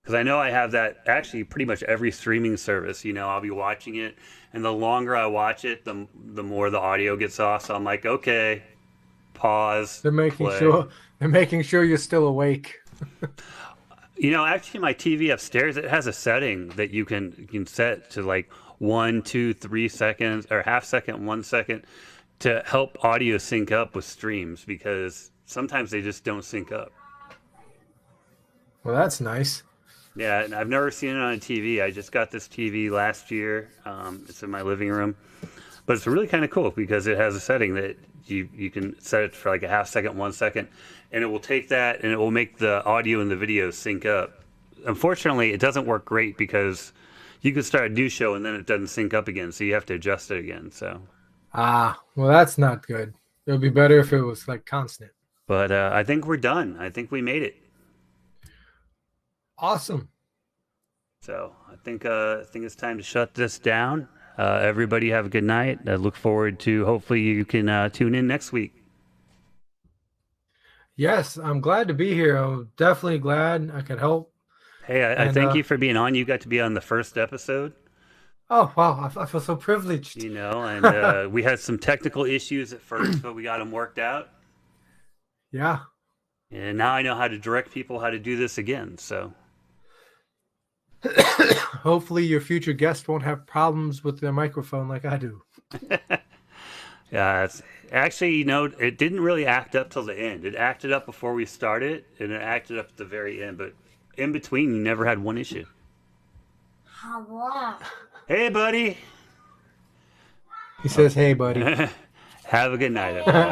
Because I know I have that actually pretty much every streaming service. You know, I'll be watching it, and the longer I watch it, the more the audio gets off. So I'm like, okay, pause. They're making play. sure you're still awake. You know, actually, my TV upstairs, it has a setting that you can set to like 1, 2, 3 seconds or half second, 1 second to help audio sync up with streams because sometimes they just don't sync up. Well, that's nice. Yeah, and I've never seen it on a TV. I just got this TV last year. It's in my living room, but it's really kind of cool because it has a setting that you can set it for like a half second, 1 second, and it will take that and it will make the audio and the video sync up. Unfortunately, it doesn't work great because you can start a new show and then it doesn't sync up again, so you have to adjust it again. So, Well, that's not good. It would be better if it was like constant. but I think we're done. I think we made it. Awesome. So I think it's time to shut this down. Everybody have a good night. I look forward to hopefully you can tune in next week. Yes, I'm glad to be here. I'm definitely glad I could help. Hey, I thank you for being on. You got to be on the first episode. Oh, wow. I feel so privileged. You know, and we had some technical issues at first, but we got them worked out. Yeah. And now I know how to direct people how to do this again. So hopefully your future guest won't have problems with their microphone like I do. Yeah, it's actually, you know, it didn't really act up till the end. It acted up before we started, and it acted up at the very end. But in between, you never had one issue. Hey, buddy. He says, hey, buddy. Have a good night, everybody.